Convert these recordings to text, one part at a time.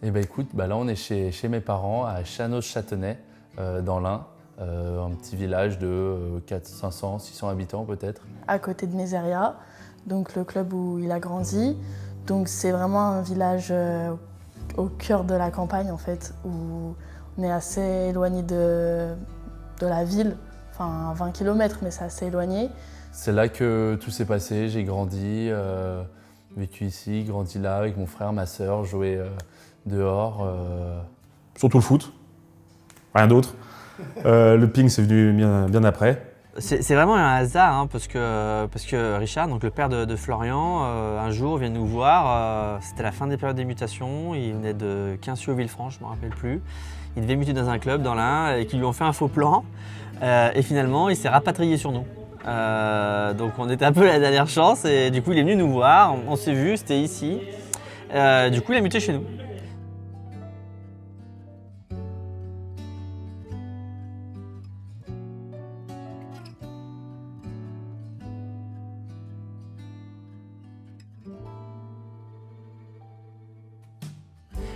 Eh ben écoute, là on est chez mes parents à Chanos-Châtenay, dans l'Ain, un petit village de 500, 600 habitants peut-être. À côté de Mézeria, donc le club où il a grandi. Donc c'est vraiment un village au cœur de la campagne en fait, où on est assez éloigné de la ville, enfin 20 km mais c'est assez éloigné. C'est là que tout s'est passé, j'ai grandi, vécu ici, grandi là avec mon frère, ma sœur, joué dehors. Surtout le foot, rien d'autre. Le ping c'est venu bien après. C'est vraiment un hasard hein, parce que Richard, donc le père de Florian, un jour vient nous voir, c'était la fin des périodes des mutations, il venait de Quincieux-Villefranche, je ne me rappelle plus. Il devait muter dans un club dans l'Ain et qui lui ont fait un faux plan et finalement il s'est rapatrié sur nous. Donc on était un peu la dernière chance et du coup il est venu nous voir, on s'est vu, c'était ici. Du coup il a muté chez nous.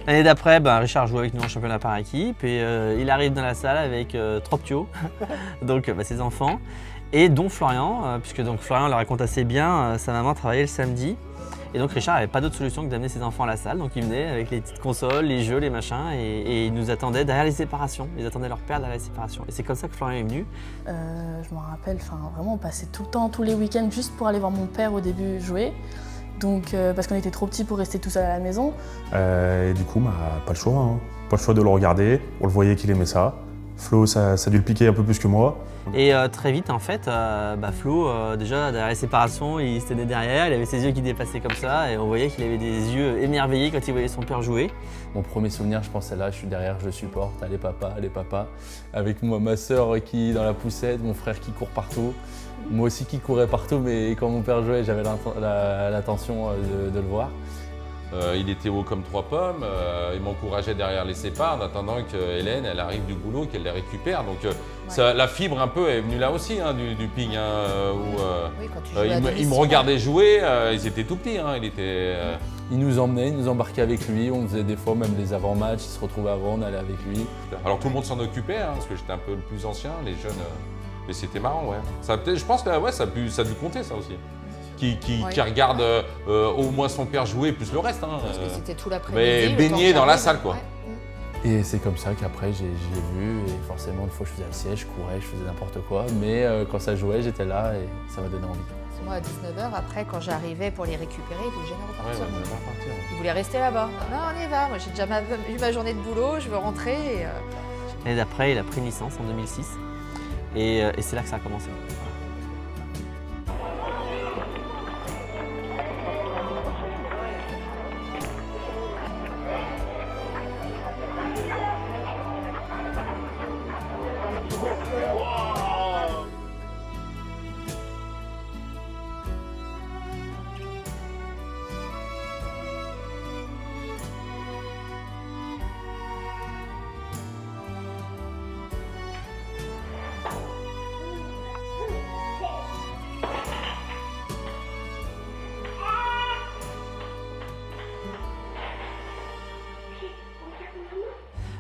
L'année d'après, Richard joue avec nous en championnat par équipe et il arrive dans la salle avec Troptio, donc ses enfants, et dont Florian, puisque donc Florian le raconte assez bien, sa maman travaillait le samedi. Et donc Richard n'avait pas d'autre solution que d'amener ses enfants à la salle, donc il venait avec les petites consoles, les jeux, les machins, et ils nous attendaient derrière les séparations, ils attendaient leur père derrière les séparations. Et c'est comme ça que Florian est venu. Je me rappelle, vraiment on passait tout le temps, tous les week-ends, juste pour aller voir mon père au début jouer. Donc, parce qu'on était trop petits pour rester tout seul à la maison. Et du coup, pas le choix. Hein. Pas le choix de le regarder. On le voyait qu'il aimait ça. Flo, ça a dû le piquer un peu plus que moi. Et très vite, en fait, Flo, déjà derrière les séparations, il se tenait derrière, il avait ses yeux qui dépassaient comme ça, et on voyait qu'il avait des yeux émerveillés quand il voyait son père jouer. Mon premier souvenir, je pense, c'est là, je suis derrière, je supporte, allez papa, avec moi, ma sœur qui est dans la poussette, mon frère qui court partout. Moi aussi qui courais partout, mais quand mon père jouait, j'avais l'intention de le voir. Il était haut comme 3 pommes, il m'encourageait derrière les sépares en attendant que Hélène elle arrive du boulot, qu'elle les récupère. Donc la fibre un peu est venue là aussi hein, du ping. Il me regardait jouer, ils étaient tout petits. Hein, il nous emmenait, il nous embarquait avec lui, on faisait des fois même des avant-matchs, il se retrouvait avant, on allait avec lui. Alors tout le monde s'en occupait, hein, parce que j'étais un peu le plus ancien, les jeunes, mais c'était marrant, ouais. Je pense que ça a dû compter ça aussi. Qui regarde au moins son père jouer plus le reste. Hein, parce que c'était tout l'après-midi. Mais baigné dans la salle quoi. Ouais. Et c'est comme ça qu'après j'ai vu et forcément une fois je faisais le siège, je courais, je faisais n'importe quoi. Mais quand ça jouait j'étais là et ça m'a donné envie. Moi à 19h, après quand j'arrivais pour les récupérer, ils voulaient jamais repartir. Ouais, ils voulaient rester là-bas. Non on y va, moi j'ai déjà eu ma journée de boulot, je veux rentrer. L'année d'après il a pris une licence en 2006 et c'est là que ça a commencé.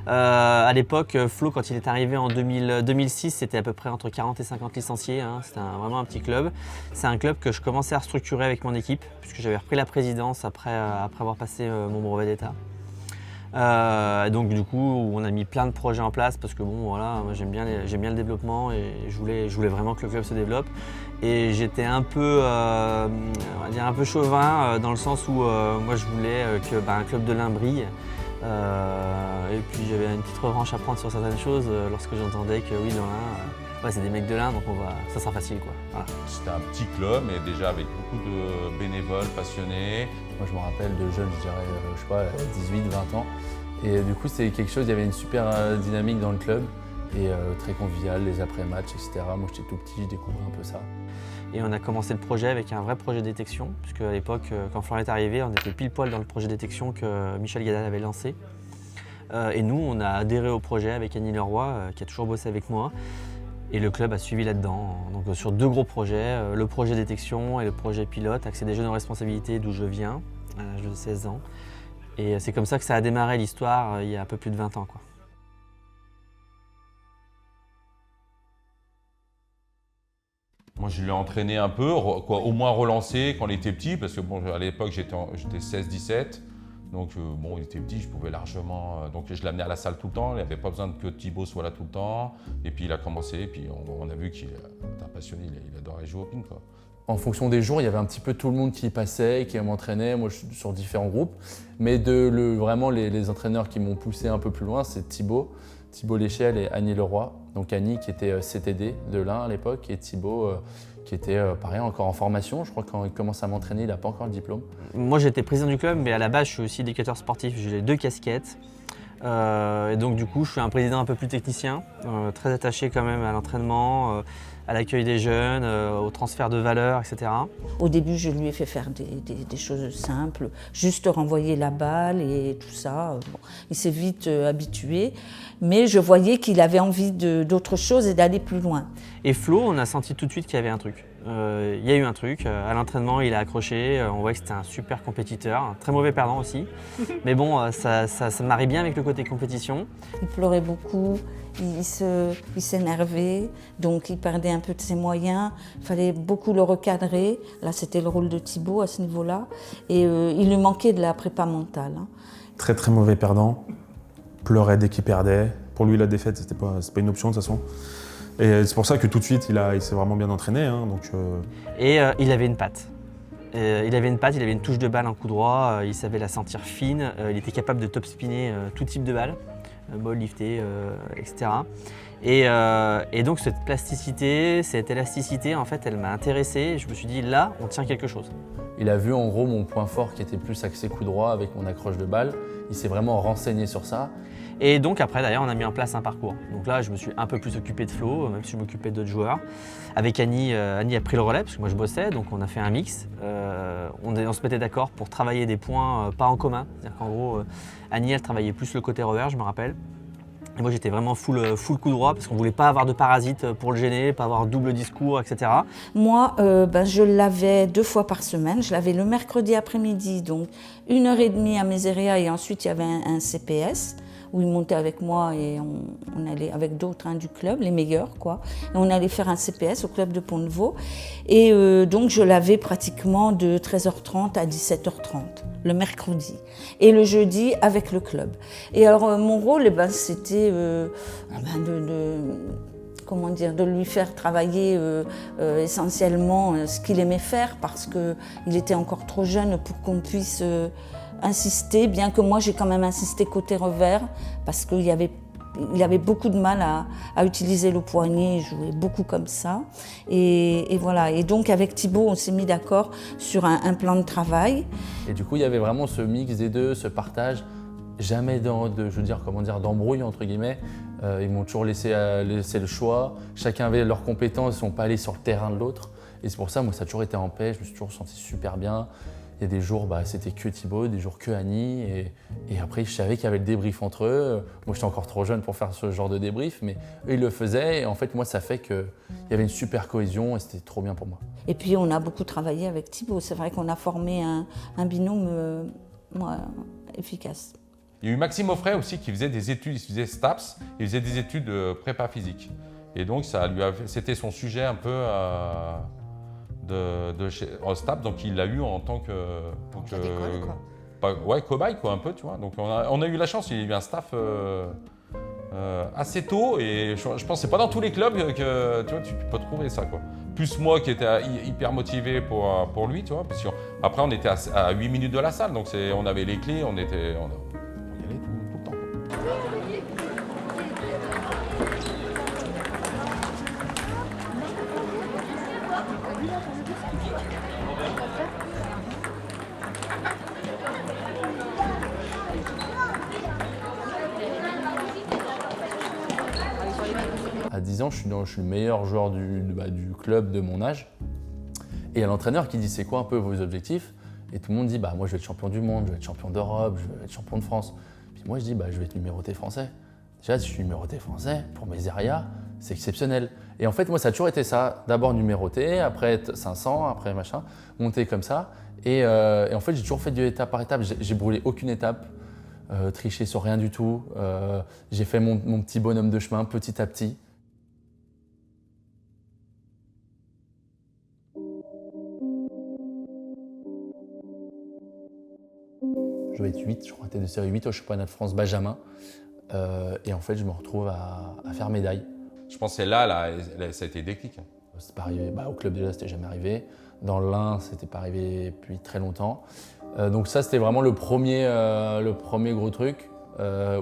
À l'époque, Flo, quand il est arrivé en 2006, c'était à peu près entre 40 et 50 licenciés. Hein. C'était vraiment un petit club. C'est un club que je commençais à restructurer avec mon équipe, puisque j'avais repris la présidence après avoir passé mon brevet d'État. Donc du coup, on a mis plein de projets en place parce que bon, voilà, moi, j'aime bien le développement et je voulais vraiment que le club se développe. Et j'étais un peu, on va dire un peu chauvin dans le sens où moi je voulais qu'un club de l'Ain brille. Et puis j'avais une petite revanche à prendre sur certaines choses lorsque j'entendais que oui, dans l'Ain, c'est des mecs de l'Ain, donc ça sera facile quoi. Voilà. C'était un petit club, mais déjà avec beaucoup de bénévoles passionnés. Moi je me rappelle de jeunes, je dirais, je sais pas, 18, 20 ans. Et du coup c'était quelque chose, il y avait une super dynamique dans le club et très convivial, les après-matchs, etc. Moi j'étais tout petit, je découvrais un peu ça. Et on a commencé le projet avec un vrai projet détection, puisque à l'époque, quand Florian est arrivé, on était pile poil dans le projet détection que Michel Gadal avait lancé. Et nous, on a adhéré au projet avec Annie Leroy, qui a toujours bossé avec moi. Et le club a suivi là-dedans. Donc sur 2 gros projets, le projet détection et le projet pilote, accès des jeunes en responsabilité, d'où je viens, à l'âge de 16 ans. Et c'est comme ça que ça a démarré l'histoire il y a un peu plus de 20 ans, quoi. Moi, je l'ai entraîné un peu, quoi, au moins relancé quand il était petit, parce que bon, à l'époque, j'étais 16-17. Donc, bon, il était petit, je pouvais largement. Donc, je l'amenais à la salle tout le temps. Il n'y avait pas besoin que Thibaut soit là tout le temps. Et puis, il a commencé. Et puis, on a vu qu'il était un passionné. Il adorait jouer au ping, quoi. En fonction des jours, il y avait un petit peu tout le monde qui y passait, qui m'entraînait, moi je suis sur différents groupes. Mais vraiment les entraîneurs qui m'ont poussé un peu plus loin, c'est Thibaut Léchelle et Annie Leroy. Donc Annie qui était CTD de l'Ain à l'époque et Thibaut qui était pareil encore en formation. Je crois que quand il commence à m'entraîner, il n'a pas encore le diplôme. Moi j'étais président du club, mais à la base je suis aussi éducateur sportif, j'ai les 2 casquettes. Et donc du coup je suis un président un peu plus technicien, très attaché quand même à l'entraînement, à l'accueil des jeunes, au transfert de valeurs, etc. Au début, je lui ai fait faire des choses simples, juste renvoyer la balle et tout ça. Bon, il s'est vite habitué, mais je voyais qu'il avait envie d'autre chose et d'aller plus loin. Et Flo, on a senti tout de suite qu'il y avait un truc. Il y a eu un truc, à l'entraînement il a accroché, on voit que c'était un super compétiteur, un très mauvais perdant aussi. Mais bon, ça marie bien avec le côté compétition. Il pleurait beaucoup, il s'énervait, donc il perdait un peu de ses moyens. Il fallait beaucoup le recadrer. Là, c'était le rôle de Thibaut à ce niveau-là. Et il lui manquait de la prépa mentale. Très très mauvais perdant, pleurait dès qu'il perdait. Pour lui, la défaite, c'était pas une option de toute façon. Et c'est pour ça que tout de suite, il s'est vraiment bien entraîné. Et il avait une patte. Il avait une touche de balle en coup droit, il savait la sentir fine, il était capable de top spinner tout type de balle, ball lifté, etc. Et donc cette plasticité, cette élasticité, en fait, elle m'a intéressé. Je me suis dit, là, on tient quelque chose. Il a vu en gros mon point fort qui était plus axé coup droit avec mon accroche de balle. Il s'est vraiment renseigné sur ça. Et donc après, d'ailleurs, on a mis en place un parcours. Donc là, je me suis un peu plus occupé de Flo, même si je m'occupais d'autres joueurs. Avec Annie, Annie a pris le relais, parce que moi je bossais, donc on a fait un mix. On se mettait d'accord pour travailler des points pas en commun. C'est-à-dire qu'en gros, Annie, elle travaillait plus le côté revers, je me rappelle. Et moi, j'étais vraiment full coup droit, parce qu'on ne voulait pas avoir de parasite pour le gêner, pas avoir double discours, etc. Moi, je l'avais 2 fois par semaine. Je l'avais le mercredi après-midi, donc 1h30 à Méséria, et ensuite il y avait un CPS. Où il montait avec moi et on allait avec d'autres du club, les meilleurs quoi. Et on allait faire un CPS au club de Pont-de-Vaux. Et donc je l'avais pratiquement de 13h30 à 17h30 le mercredi. Et le jeudi avec le club. Et alors mon rôle, c'était de lui faire travailler essentiellement ce qu'il aimait faire parce qu'il était encore trop jeune pour qu'on puisse insister, bien que moi j'ai quand même insisté côté revers parce qu'il avait beaucoup de mal à utiliser le poignet, il jouait beaucoup comme ça. Et voilà, et donc avec Thibaut on s'est mis d'accord sur un plan de travail. Et du coup il y avait vraiment ce mix des deux, ce partage, jamais d'embrouille entre guillemets. Ils m'ont toujours laissé le choix, chacun avait leurs compétences, ils ne sont pas allés sur le terrain de l'autre. Et c'est pour ça, moi ça a toujours été en paix, je me suis toujours senti super bien. Il y a des jours, c'était que Thibaut, des jours que Annie. Et après, je savais qu'il y avait le débrief entre eux. Moi, j'étais encore trop jeune pour faire ce genre de débrief, mais eux, ils le faisaient. Et en fait, moi, ça fait qu'il y avait une super cohésion et c'était trop bien pour moi. Et puis, on a beaucoup travaillé avec Thibaut. C'est vrai qu'on a formé un binôme efficace. Il y a eu Maxime Offray aussi qui faisait des études, il faisait STAPS, il faisait des études de prépa physique. Et donc, c'était son sujet un peu de chez STAPS, donc il l'a eu en tant que cobaye quoi, un peu, tu vois. Donc on a eu la chance, il y a eu un staff assez tôt et je pense que c'est pas dans tous les clubs que tu peux trouver ça quoi. Plus moi qui étais hyper motivé pour lui, tu vois, parce qu'après on était à 8 minutes de la salle, donc on avait les clés, on y allait tout le temps. À 10 ans, je suis le meilleur joueur du club de mon âge. Et il y a l'entraîneur qui dit c'est quoi un peu vos objectifs? Et tout le monde dit moi je vais être champion du monde, je vais être champion d'Europe, je vais être champion de France. Puis moi je dis je vais être numéroté français. Déjà si je suis numéroté français, pour Méséria, c'est exceptionnel. Et en fait, moi, ça a toujours été ça. D'abord numéroté, après 500, après machin, monter comme ça. Et en fait, j'ai toujours fait du étape par étape. J'ai brûlé aucune étape, triché sur rien du tout. J'ai fait mon petit bonhomme de chemin petit à petit. Je vais être 8, je crois, tête de série 8 au championnat de France Benjamin. Et en fait, je me retrouve à faire médaille. Je pense que c'est là, ça a été déclic. C'est pas arrivé, au club déjà, c'était jamais arrivé. Dans l'Ain, c'était pas arrivé depuis très longtemps. Donc ça, c'était vraiment le premier gros truc.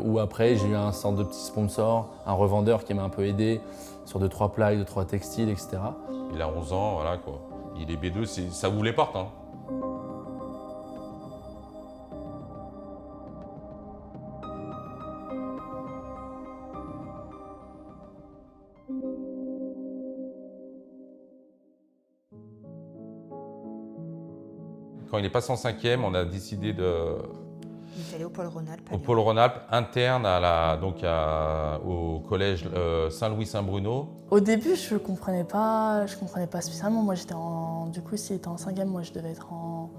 Où après, j'ai eu un centre de petits sponsors, un revendeur qui m'a un peu aidé sur 2-3 plaques, 2-3 textiles, etc. Il a 11 ans, voilà quoi. Il est B2, ça ouvre les portes. Hein. Quand il est passé en 5e, on a décidé de... Il est allé au Pôle Rhône-Alpes. Au Pôle Rhône-Alpes, interne au collège Saint-Louis-Saint-Bruno. Au début, je comprenais pas spécialement. Moi, du coup, s'il était en 5e, moi, je devais être en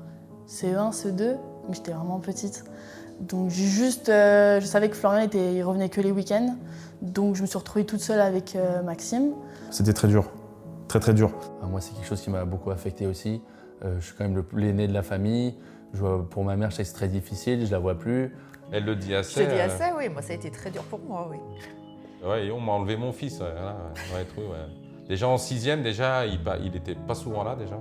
CE1, CE2, mais j'étais vraiment petite. Donc, je savais que Florian, il revenait que les week-ends. Donc, je me suis retrouvée toute seule avec Maxime. C'était très dur, très très dur. Moi, c'est quelque chose qui m'a beaucoup affecté aussi. Je suis quand même l'aîné de la famille. Pour ma mère, je sais que c'est très difficile, je la vois plus. Elle le dit assez. Je te dis assez, oui. Moi, ça a été très dur pour moi, oui. Ouais, et on m'a enlevé mon fils. Déjà en 6e, déjà, il était pas souvent là déjà.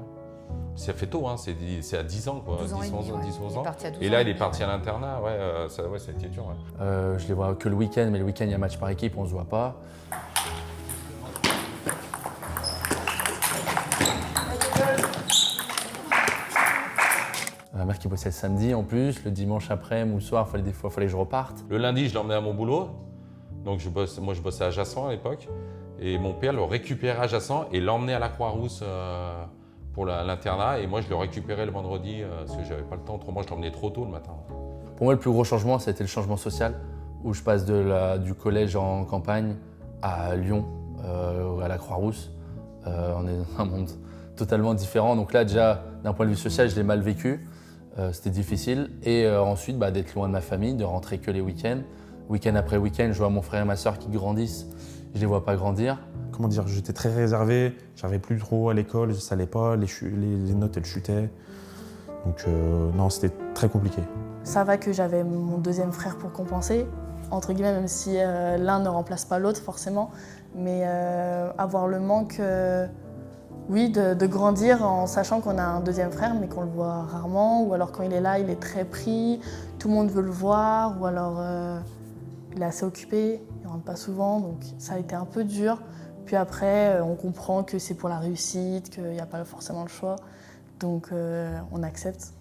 Ça fait tôt, hein, c'est à 10 ans, quoi. 12 ans 10, 11 ans, ouais. 10, 11 ans. Et là, il est parti à l'internat, ça a été dur. Ouais. Je les vois que le week-end, mais le week-end, il y a match par équipe, on se voit pas. Ma mère qui bossait le samedi en plus, le dimanche après ou le soir, des fois, il fallait que je reparte. Le lundi, je l'emmenais à mon boulot. Donc je bossais à Jassan à l'époque. Et mon père le récupérait à Jassan et l'emmenait à la Croix-Rousse pour l'internat. Et moi, je le récupérais le vendredi parce que j'avais pas le temps. Autrement, je l'emmenais trop tôt le matin. Pour moi, le plus gros changement, c'était le changement social, où je passe du collège en campagne à Lyon, à la Croix-Rousse. On est dans un monde totalement différent. Donc là, déjà, d'un point de vue social, je l'ai mal vécu. C'était difficile. Et ensuite, d'être loin de ma famille, de rentrer que les week-ends. Week-end après week-end, je vois mon frère et ma soeur qui grandissent. Je les vois pas grandir. Comment dire, j'étais très réservé, j'arrivais plus trop à l'école, ça allait pas, les notes elles chutaient. Donc non, c'était très compliqué. Ça va que j'avais mon deuxième frère pour compenser, entre guillemets, même si l'un ne remplace pas l'autre forcément. Mais avoir le manque, oui, de grandir en sachant qu'on a un deuxième frère mais qu'on le voit rarement. Ou alors quand il est là, il est très pris, tout le monde veut le voir. Ou alors il est assez occupé, il ne rentre pas souvent. Donc ça a été un peu dur. Puis après, on comprend que c'est pour la réussite, qu'il n'y a pas forcément le choix. Donc on accepte.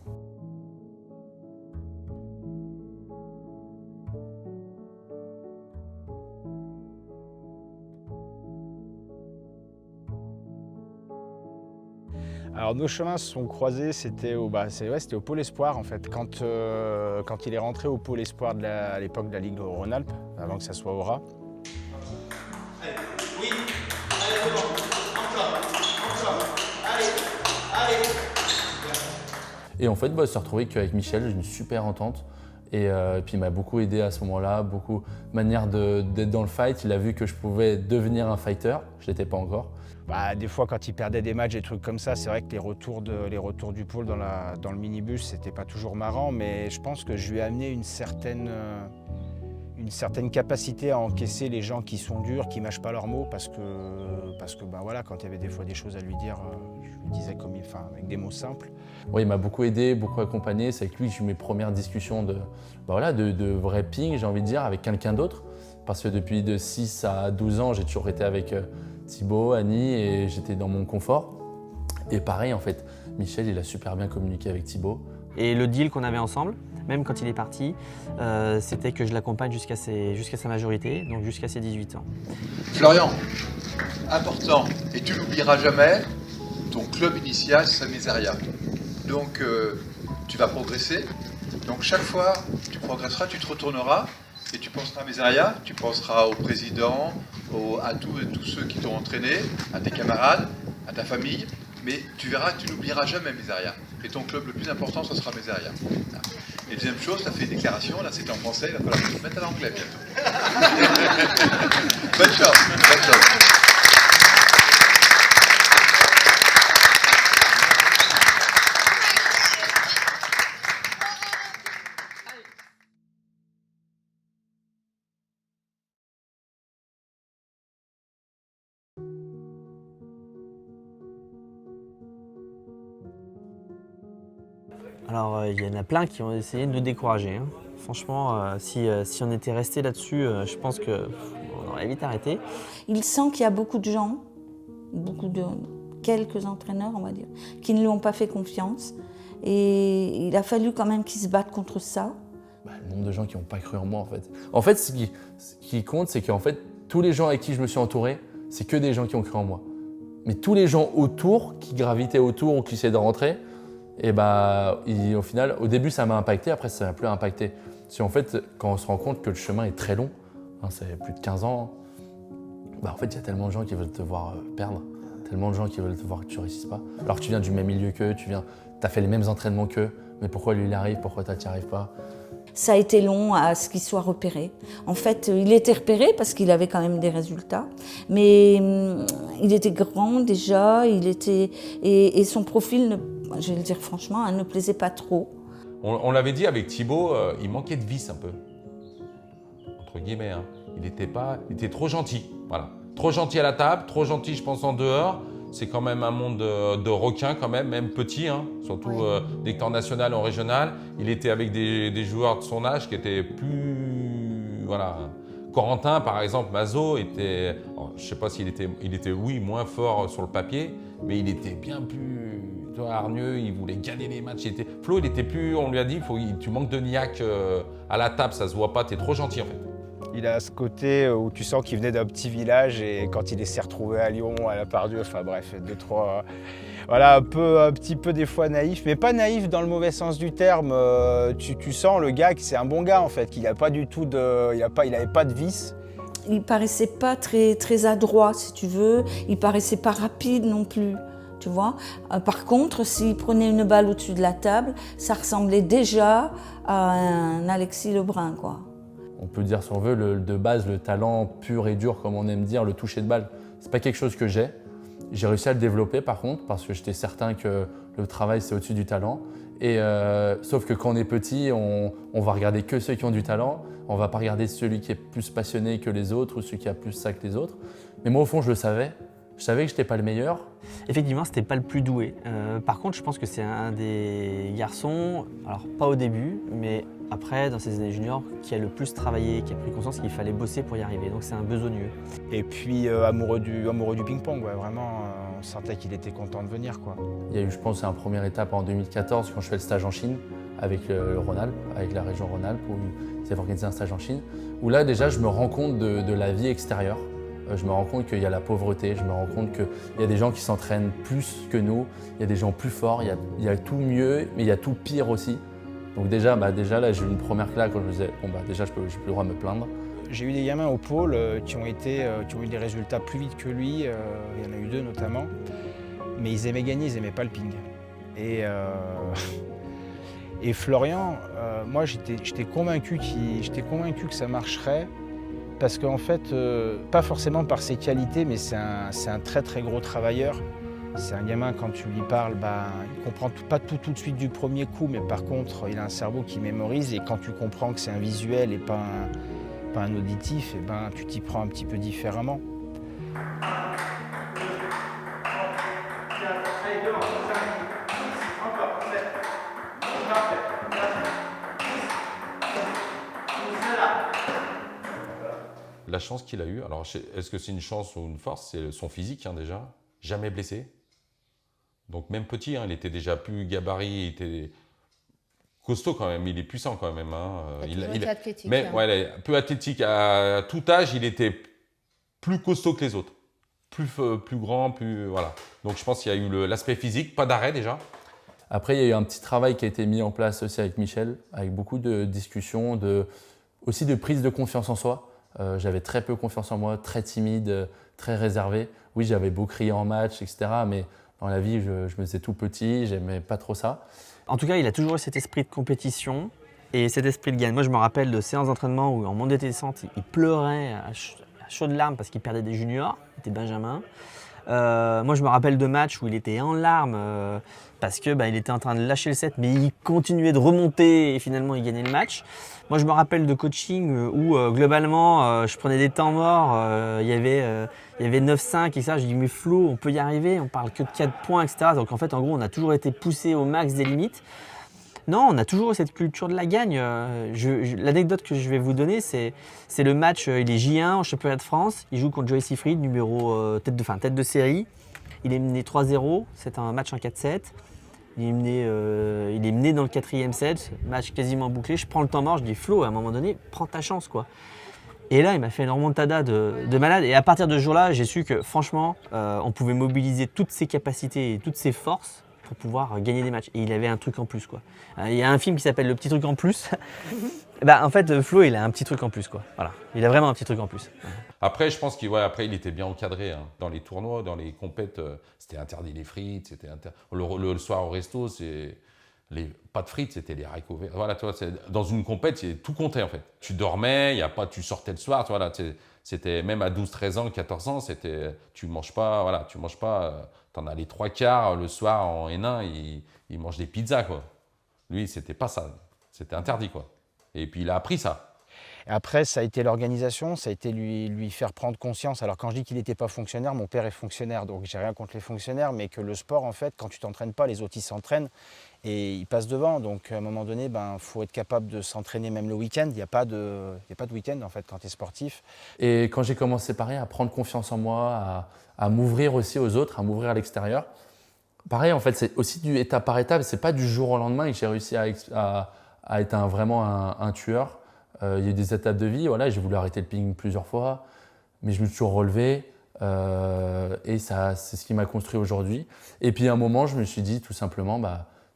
Alors nos chemins se sont croisés, c'était au Pôle Espoir en fait. Quand il est rentré au Pôle Espoir à l'époque de la Ligue de Rhône-Alpes, avant que ça soit Aura. Allez, oui, allez, c'est bon, encore, allez. Et en fait, il s'est retrouvé qu'avec Michel, j'ai une super entente. Et puis il m'a beaucoup aidé à ce moment-là, beaucoup manière d'être dans le fight. Il a vu que je pouvais devenir un fighter, je l'étais pas encore. Des fois, quand il perdait des matchs, des trucs comme ça, c'est vrai que les retours du pôle dans le minibus, c'était pas toujours marrant, mais je pense que je lui ai amené une certaine capacité à encaisser les gens qui sont durs, qui mâchent pas leurs mots, parce que quand il y avait des fois des choses à lui dire, je lui disais avec des mots simples. Oui, il m'a beaucoup aidé, beaucoup accompagné. C'est avec lui que j'ai eu mes premières discussions de vrai ping, j'ai envie de dire, avec quelqu'un d'autre. Parce que depuis de 6 à 12 ans, j'ai toujours été avec Thibaut, Annie, et j'étais dans mon confort. Et pareil, en fait, Michel, il a super bien communiqué avec Thibaut. Et le deal qu'on avait ensemble, même quand il est parti, c'était que je l'accompagne jusqu'à sa majorité, donc jusqu'à ses 18 ans. Florian, important, et tu l'oublieras jamais, ton club initial, c'est Mézeria. Donc, tu vas progresser. Donc, chaque fois, tu progresseras, tu te retourneras et tu penseras à Mézeria, tu penseras au président, à tous ceux qui t'ont entraîné, à tes camarades, à ta famille, mais tu verras que tu n'oublieras jamais Mézeria. Et ton club le plus important, ce sera Mézeria. Et deuxième chose, tu as fait une déclaration, là c'était en français, il va falloir que tu te mettes à l'anglais bientôt. Bonne chance, bonne chance. Alors, il y en a plein qui ont essayé de nous décourager, hein. Franchement, si on était resté là-dessus, je pense qu'on aurait vite arrêté. Il sent qu'il y a beaucoup de gens, quelques entraîneurs, on va dire, qui ne lui ont pas fait confiance. Et il a fallu quand même qu'il se batte contre ça. Le nombre de gens qui n'ont pas cru en moi, en fait. En fait, ce qui compte, c'est qu'en fait, tous les gens avec qui je me suis entouré, c'est que des gens qui ont cru en moi. Mais tous les gens autour, qui gravitaient autour ou qui essayaient de rentrer, et au final, au début, ça m'a impacté, après, ça m'a plus impacté. Si en fait, quand on se rend compte que le chemin est très long, hein, ça fait plus de 15 ans, en fait, il y a tellement de gens qui veulent te voir perdre, tellement de gens qui veulent te voir que tu ne réussisses pas. Alors que tu viens du même milieu qu'eux, tu as fait les mêmes entraînements qu'eux, mais pourquoi lui, il arrive, pourquoi toi, tu n'y arrives pas? Ça a été long à ce qu'il soit repéré. En fait, il était repéré parce qu'il avait quand même des résultats, mais il était grand déjà, et son profil, je vais le dire franchement, ne plaisait pas trop. On l'avait dit avec Thibaut, il manquait de vice un peu, entre guillemets. Hein. Il était trop gentil, voilà. Trop gentil à la table, trop gentil, je pense, en dehors. C'est quand même un monde de requins, quand même petit, hein. Surtout dès que t'es en national, en régional. Il était avec des joueurs de son âge qui étaient plus... Voilà. Corentin, par exemple, Mazo, était... Alors, je ne sais pas s'il était, oui, moins fort sur le papier, mais il était bien plus hargneux, il voulait gagner les matchs. Flo, il était plus... On lui a dit, tu manques de niaque à la table, ça se voit pas, tu es trop gentil, en fait. Il a ce côté où tu sens qu'il venait d'un petit village et quand il s'est retrouvé à Lyon, à la Pardieu, enfin bref, deux, trois... Voilà, un petit peu des fois naïf, mais pas naïf dans le mauvais sens du terme. Tu sens le gars que c'est un bon gars en fait, qu'il n'a pas du tout de... Il n'avait pas de vice. Il paraissait pas très adroit, si tu veux. Il paraissait pas rapide non plus, tu vois. Par contre, s'il prenait une balle au-dessus de la table, ça ressemblait déjà à un Alexis Lebrun, quoi. On peut dire, si on veut, de base, le talent pur et dur, comme on aime dire, le toucher de balle. C'est pas quelque chose que j'ai. J'ai réussi à le développer par contre, parce que j'étais certain que le travail, c'est au-dessus du talent. Sauf que quand on est petit, on va regarder que ceux qui ont du talent. On va pas regarder celui qui est plus passionné que les autres ou celui qui a plus ça que les autres. Mais moi, au fond, je le savais. Je savais que je n'étais pas le meilleur. Effectivement, c'était pas le plus doué. Par contre, je pense que c'est un des garçons, alors pas au début, mais après, dans ses années juniors, qui a le plus travaillé, qui a pris conscience qu'il fallait bosser pour y arriver. Donc c'est un besogneux. Et puis amoureux du ping-pong, ouais, vraiment, on sentait qu'il était content de venir, quoi. Il y a eu, je pense, une première étape en 2014 quand je fais le stage en Chine avec le Rhône-Alpes, avec la région Rhône-Alpes, où ils avaient organisé un stage en Chine, où là déjà je me rends compte de la vie extérieure. Je me rends compte qu'il y a la pauvreté, je me rends compte qu'il y a des gens qui s'entraînent plus que nous, il y a des gens plus forts, il y a tout mieux, mais il y a tout pire aussi. Donc déjà là, j'ai eu une première claque quand je me disais, déjà, je n'ai plus le droit de me plaindre. J'ai eu des gamins au pôle qui ont eu des résultats plus vite que lui, il y en a eu 2 notamment, mais ils aimaient gagner, ils n'aimaient pas le ping. Et Florian, moi j'étais convaincu que ça marcherait, parce qu'en fait, pas forcément par ses qualités, mais c'est un très très gros travailleur. C'est un gamin, quand tu lui parles, il comprend pas tout de suite du premier coup, mais par contre, il a un cerveau qui mémorise, et quand tu comprends que c'est un visuel et pas un auditif, tu t'y prends un petit peu différemment. La chance qu'il a eue, alors est-ce que c'est une chance ou une force? C'est son physique, hein, déjà, jamais blessé. Donc même petit, hein, il était déjà plus gabarit, il était costaud quand même, il est puissant quand même. Hein. Il était athlétique. Mais hein. ouais, peu athlétique. À tout âge, il était plus costaud que les autres. Plus grand, voilà. Donc je pense qu'il y a eu l'aspect physique, pas d'arrêt déjà. Après, il y a eu un petit travail qui a été mis en place aussi avec Michel, avec beaucoup de discussions, aussi de prise de confiance en soi. J'avais très peu confiance en moi, très timide, très réservé. Oui, j'avais beau crier en match, etc. Mais dans la vie, je me faisais tout petit, j'aimais pas trop ça. En tout cas, il a toujours eu cet esprit de compétition et cet esprit de gagne. Moi, je me rappelle de séances d'entraînement où en montée descente, il pleurait à chaudes larmes parce qu'il perdait des juniors, il était benjamin. Moi, je me rappelle de matchs où il était en larmes parce que il était en train de lâcher le set, mais il continuait de remonter et finalement il gagnait le match. Moi, je me rappelle de coaching où globalement, je prenais des temps morts. Il y avait 9-5 et ça. Je dis mais Flo, on peut y arriver. On parle que de 4 points, etc. Donc en fait, en gros, on a toujours été poussé au max des limites. Non, on a toujours eu cette culture de la gagne. L'anecdote que je vais vous donner, c'est le match, il est J1 en championnat de France. Il joue contre Joey Seafried, tête de série. Il est mené 3-0, c'est un match en 4-7. Il est mené dans le 4e set, match quasiment bouclé. Je prends le temps mort, je dis Flo, à un moment donné, prends ta chance, quoi. Et là, il m'a fait une remontada de malade. Et à partir de ce jour-là, j'ai su que franchement, on pouvait mobiliser toutes ses capacités et toutes ses forces pour pouvoir gagner des matchs. Et il avait un truc en plus, quoi. Il y a un film qui s'appelle Le petit truc en plus. En fait, Flo, il a un petit truc en plus, quoi. Voilà. Il a vraiment un petit truc en plus. Après, je pense qu'il était bien encadré. Hein. Dans les tournois, dans les compètes, c'était interdit les frites. Le soir au resto, pas de frites, c'était les haricots verts. Voilà, tu vois, dans une compète, tout comptait en fait. Tu dormais, tu sortais le soir. Tu vois, là, c'était même à 12, 13 ans, 14 ans, tu manges pas. T'en as les 3/4 le soir en Hénin, ils mangent des pizzas, quoi. Lui, c'était pas ça. C'était interdit, quoi. Et puis, il a appris ça. Et après, ça a été l'organisation, ça a été lui faire prendre conscience. Alors, quand je dis qu'il n'était pas fonctionnaire, mon père est fonctionnaire, donc j'ai rien contre les fonctionnaires, mais que le sport, en fait, quand tu t'entraînes pas, les autres, ils s'entraînent et ils passent devant. Donc, à un moment donné, faut être capable de s'entraîner même le week-end. Il n'y a pas de week-end, en fait, quand tu es sportif. Et quand j'ai commencé pareil à prendre confiance en moi, à m'ouvrir aussi aux autres, à m'ouvrir à l'extérieur, pareil, en fait, c'est aussi du étape par étape. C'est pas du jour au lendemain que j'ai réussi à être vraiment un tueur. Il y a eu des étapes de vie. Voilà, j'ai voulu arrêter le ping plusieurs fois, mais je me suis toujours relevé. Et ça, c'est ce qui m'a construit aujourd'hui. Et puis à un moment, je me suis dit tout simplement,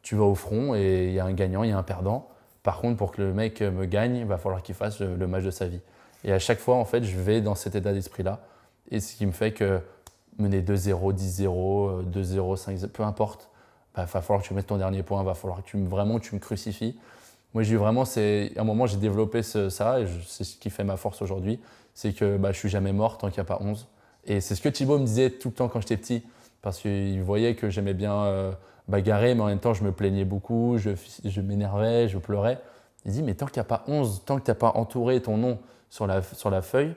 tu vas au front et il y a un gagnant, il y a un perdant. Par contre, pour que le mec me gagne, il va falloir qu'il fasse le match de sa vie. Et à chaque fois, en fait, je vais dans cet état d'esprit-là. Et ce qui me fait que mener 2-0, 10-0, 2-0, 5-0, peu importe, va falloir que tu mettes ton dernier point, va falloir que tu me crucifies. Moi, j'ai vraiment, à un moment, j'ai développé ça et c'est ce qui fait ma force aujourd'hui. C'est que je suis jamais mort tant qu'il n'y a pas 11. Et c'est ce que Thibaut me disait tout le temps quand j'étais petit, parce qu'il voyait que j'aimais bien bagarrer, mais en même temps, je me plaignais beaucoup, je m'énervais, je pleurais. Il dit, mais tant qu'il n'y a pas 11, tant que tu n'as pas entouré ton nom sur la feuille,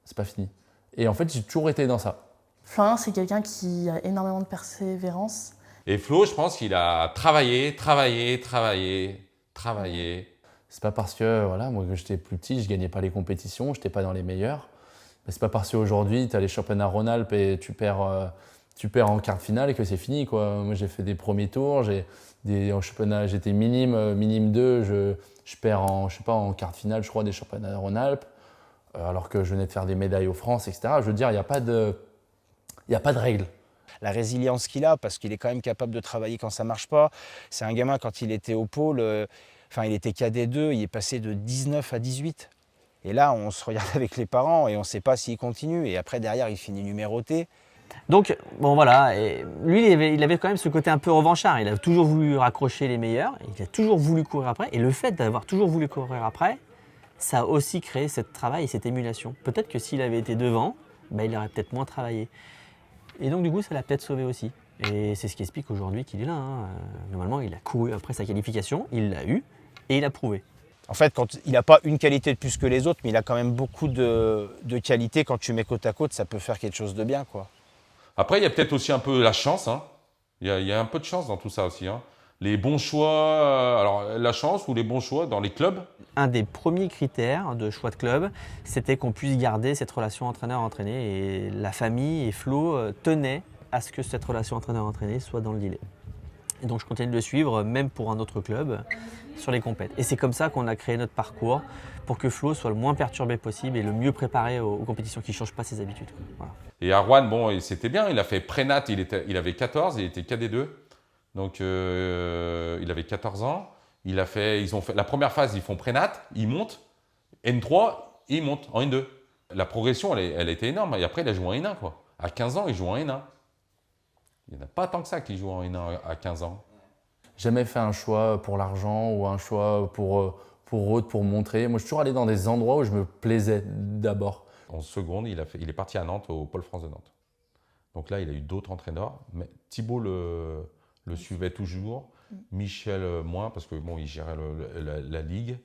c'est pas fini. Et en fait, j'ai toujours été dans ça. Florian, c'est quelqu'un qui a énormément de persévérance. Et Flo, je pense qu'il a travaillé. C'est pas parce que, moi, quand j'étais plus petit, je gagnais pas les compétitions, je n'étais pas dans les meilleurs. Mais c'est pas parce qu'aujourd'hui, tu as les championnats Rhône-Alpes et tu perds en quart de finale et que c'est fini, quoi. Moi, j'ai fait des premiers tours, en championnat, j'étais minime 2, je perds en quart de finale, je crois, des championnats Rhône-Alpes, alors que je venais de faire des médailles aux France, etc. Je veux dire, il n'y a pas de règles. La résilience qu'il a, parce qu'il est quand même capable de travailler quand ça ne marche pas. C'est un gamin, quand il était au pôle, il était cadet 2, il est passé de 19 à 18. Et là, on se regarde avec les parents et on ne sait pas s'il continue. Et après, derrière, il finit numéroté. Donc, bon voilà, et lui, il avait quand même ce côté un peu revanchard. Il a toujours voulu raccrocher les meilleurs, il a toujours voulu courir après. Et le fait d'avoir toujours voulu courir après, ça a aussi créé ce travail et cette émulation. Peut-être que s'il avait été devant, il aurait peut-être moins travaillé. Et donc, du coup, ça l'a peut-être sauvé aussi. Et c'est ce qui explique aujourd'hui qu'il est là. Normalement, il a couru après sa qualification, il l'a eu et il a prouvé. En fait, il n'a pas une qualité de plus que les autres, mais il a quand même beaucoup de qualités. Quand tu mets côte à côte, ça peut faire quelque chose de bien, quoi. Après, il y a peut-être aussi un peu la chance. Hein. Il y a un peu de chance dans tout ça aussi. Hein. Les bons choix, alors la chance ou les bons choix dans les clubs. Un des premiers critères de choix de club, c'était qu'on puisse garder cette relation entraîneur-entraîné. Et la famille et Flo tenaient à ce que cette relation entraîneur-entraîné soit dans le deal. Et donc je continue de le suivre, même pour un autre club, sur les compètes. Et c'est comme ça qu'on a créé notre parcours, pour que Flo soit le moins perturbé possible et le mieux préparé aux compétitions, qui ne changent pas ses habitudes. Voilà. Et Arwan, c'était bien, il a fait pré-nat, il avait 14, il était cadet 2. Donc il avait 14 ans. La première phase, ils font pré-nat, ils montent. N3, et il monte en N2. La progression, elle a été énorme. Et après, il a joué en N1, quoi. À 15 ans, il joue en N1. Il n'y en a pas tant que ça qui joue en N1 à 15 ans. Jamais fait un choix pour l'argent ou un choix pour autre, pour montrer. Moi, je suis toujours allé dans des endroits où je me plaisais d'abord. En seconde, il est parti à Nantes, au Pôle France de Nantes. Donc là, il a eu d'autres entraîneurs. Mais Thibaut le suivait toujours. Michel moins, parce que bon, il gérait la ligue.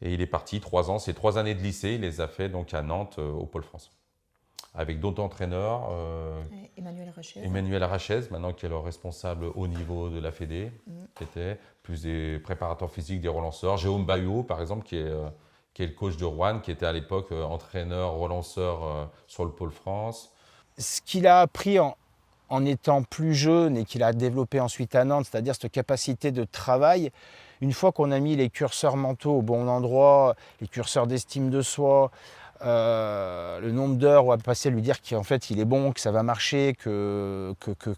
Et il est parti 3 ans. Ces 3 années de lycée, il les a fait donc à Nantes, au Pôle France. Avec d'autres entraîneurs. Emmanuel Rachez, maintenant qui est le responsable au niveau de la Fédé, qui était plus des préparateurs physiques, des relanceurs. Jérôme Bayot, par exemple, qui est le coach de Rouen, qui était à l'époque entraîneur, relanceur sur le Pôle France. Ce qu'il a appris en étant plus jeune et qu'il a développé ensuite à Nantes, c'est-à-dire cette capacité de travail, une fois qu'on a mis les curseurs mentaux au bon endroit, les curseurs d'estime de soi, le nombre d'heures où on va passer à lui dire qu'en fait il est bon, que ça va marcher,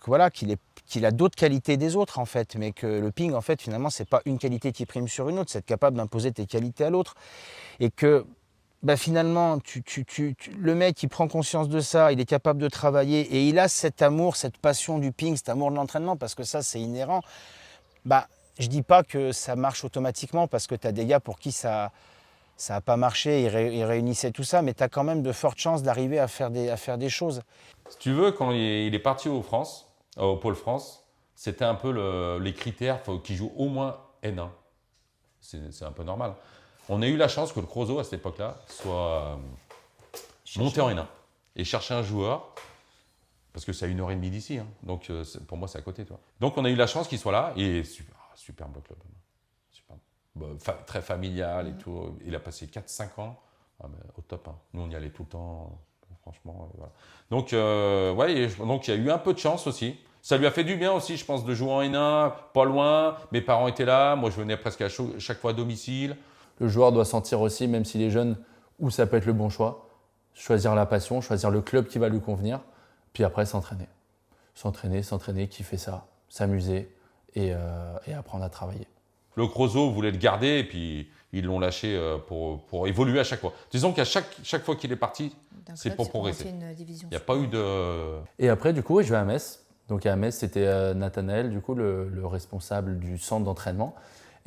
voilà, qu'il a d'autres qualités des autres en fait, mais que le ping en fait finalement c'est pas une qualité qui prime sur une autre, c'est être capable d'imposer tes qualités à l'autre. Et que finalement le mec il prend conscience de ça, il est capable de travailler et il a cet amour, cette passion du ping, cet amour de l'entraînement parce que ça c'est inhérent. Je dis pas que ça marche automatiquement parce que tu as des gars pour qui ça n'a pas marché, ils réunissaient tout ça, mais tu as quand même de fortes chances d'arriver à faire des choses. Si tu veux, quand il est parti au Pôle France, c'était un peu les critères, il faut qu'il joue au moins N1. C'est un peu normal. On a eu la chance que le Creusot, à cette époque-là, soit monté en N1 et chercher un joueur, parce que c'est à 1h30 d'ici, hein, donc pour moi c'est à côté. Toi. Donc on a eu la chance qu'il soit là, et superbe club. Très familial et tout. Il a passé 4-5 ans au top. Hein. Nous, on y allait tout le temps, franchement. Voilà. Donc, donc, il y a eu un peu de chance aussi. Ça lui a fait du bien aussi, je pense, de jouer en N1, pas loin. Mes parents étaient là. Moi, je venais presque à chaque fois à domicile. Le joueur doit sentir aussi, même s'il est jeune, où ça peut être le bon choix. Choisir la passion, choisir le club qui va lui convenir. Puis après, s'entraîner. S'entraîner, kiffer ça, s'amuser et apprendre à travailler. Le Creusot voulait le garder et puis ils l'ont lâché pour évoluer à chaque fois. Disons qu'à chaque fois qu'il est parti, c'est pour progresser. Il n'y a pas eu de... Et après, du coup, je vais à Metz. Donc à Metz, c'était Nathanaël, du coup, le responsable du centre d'entraînement.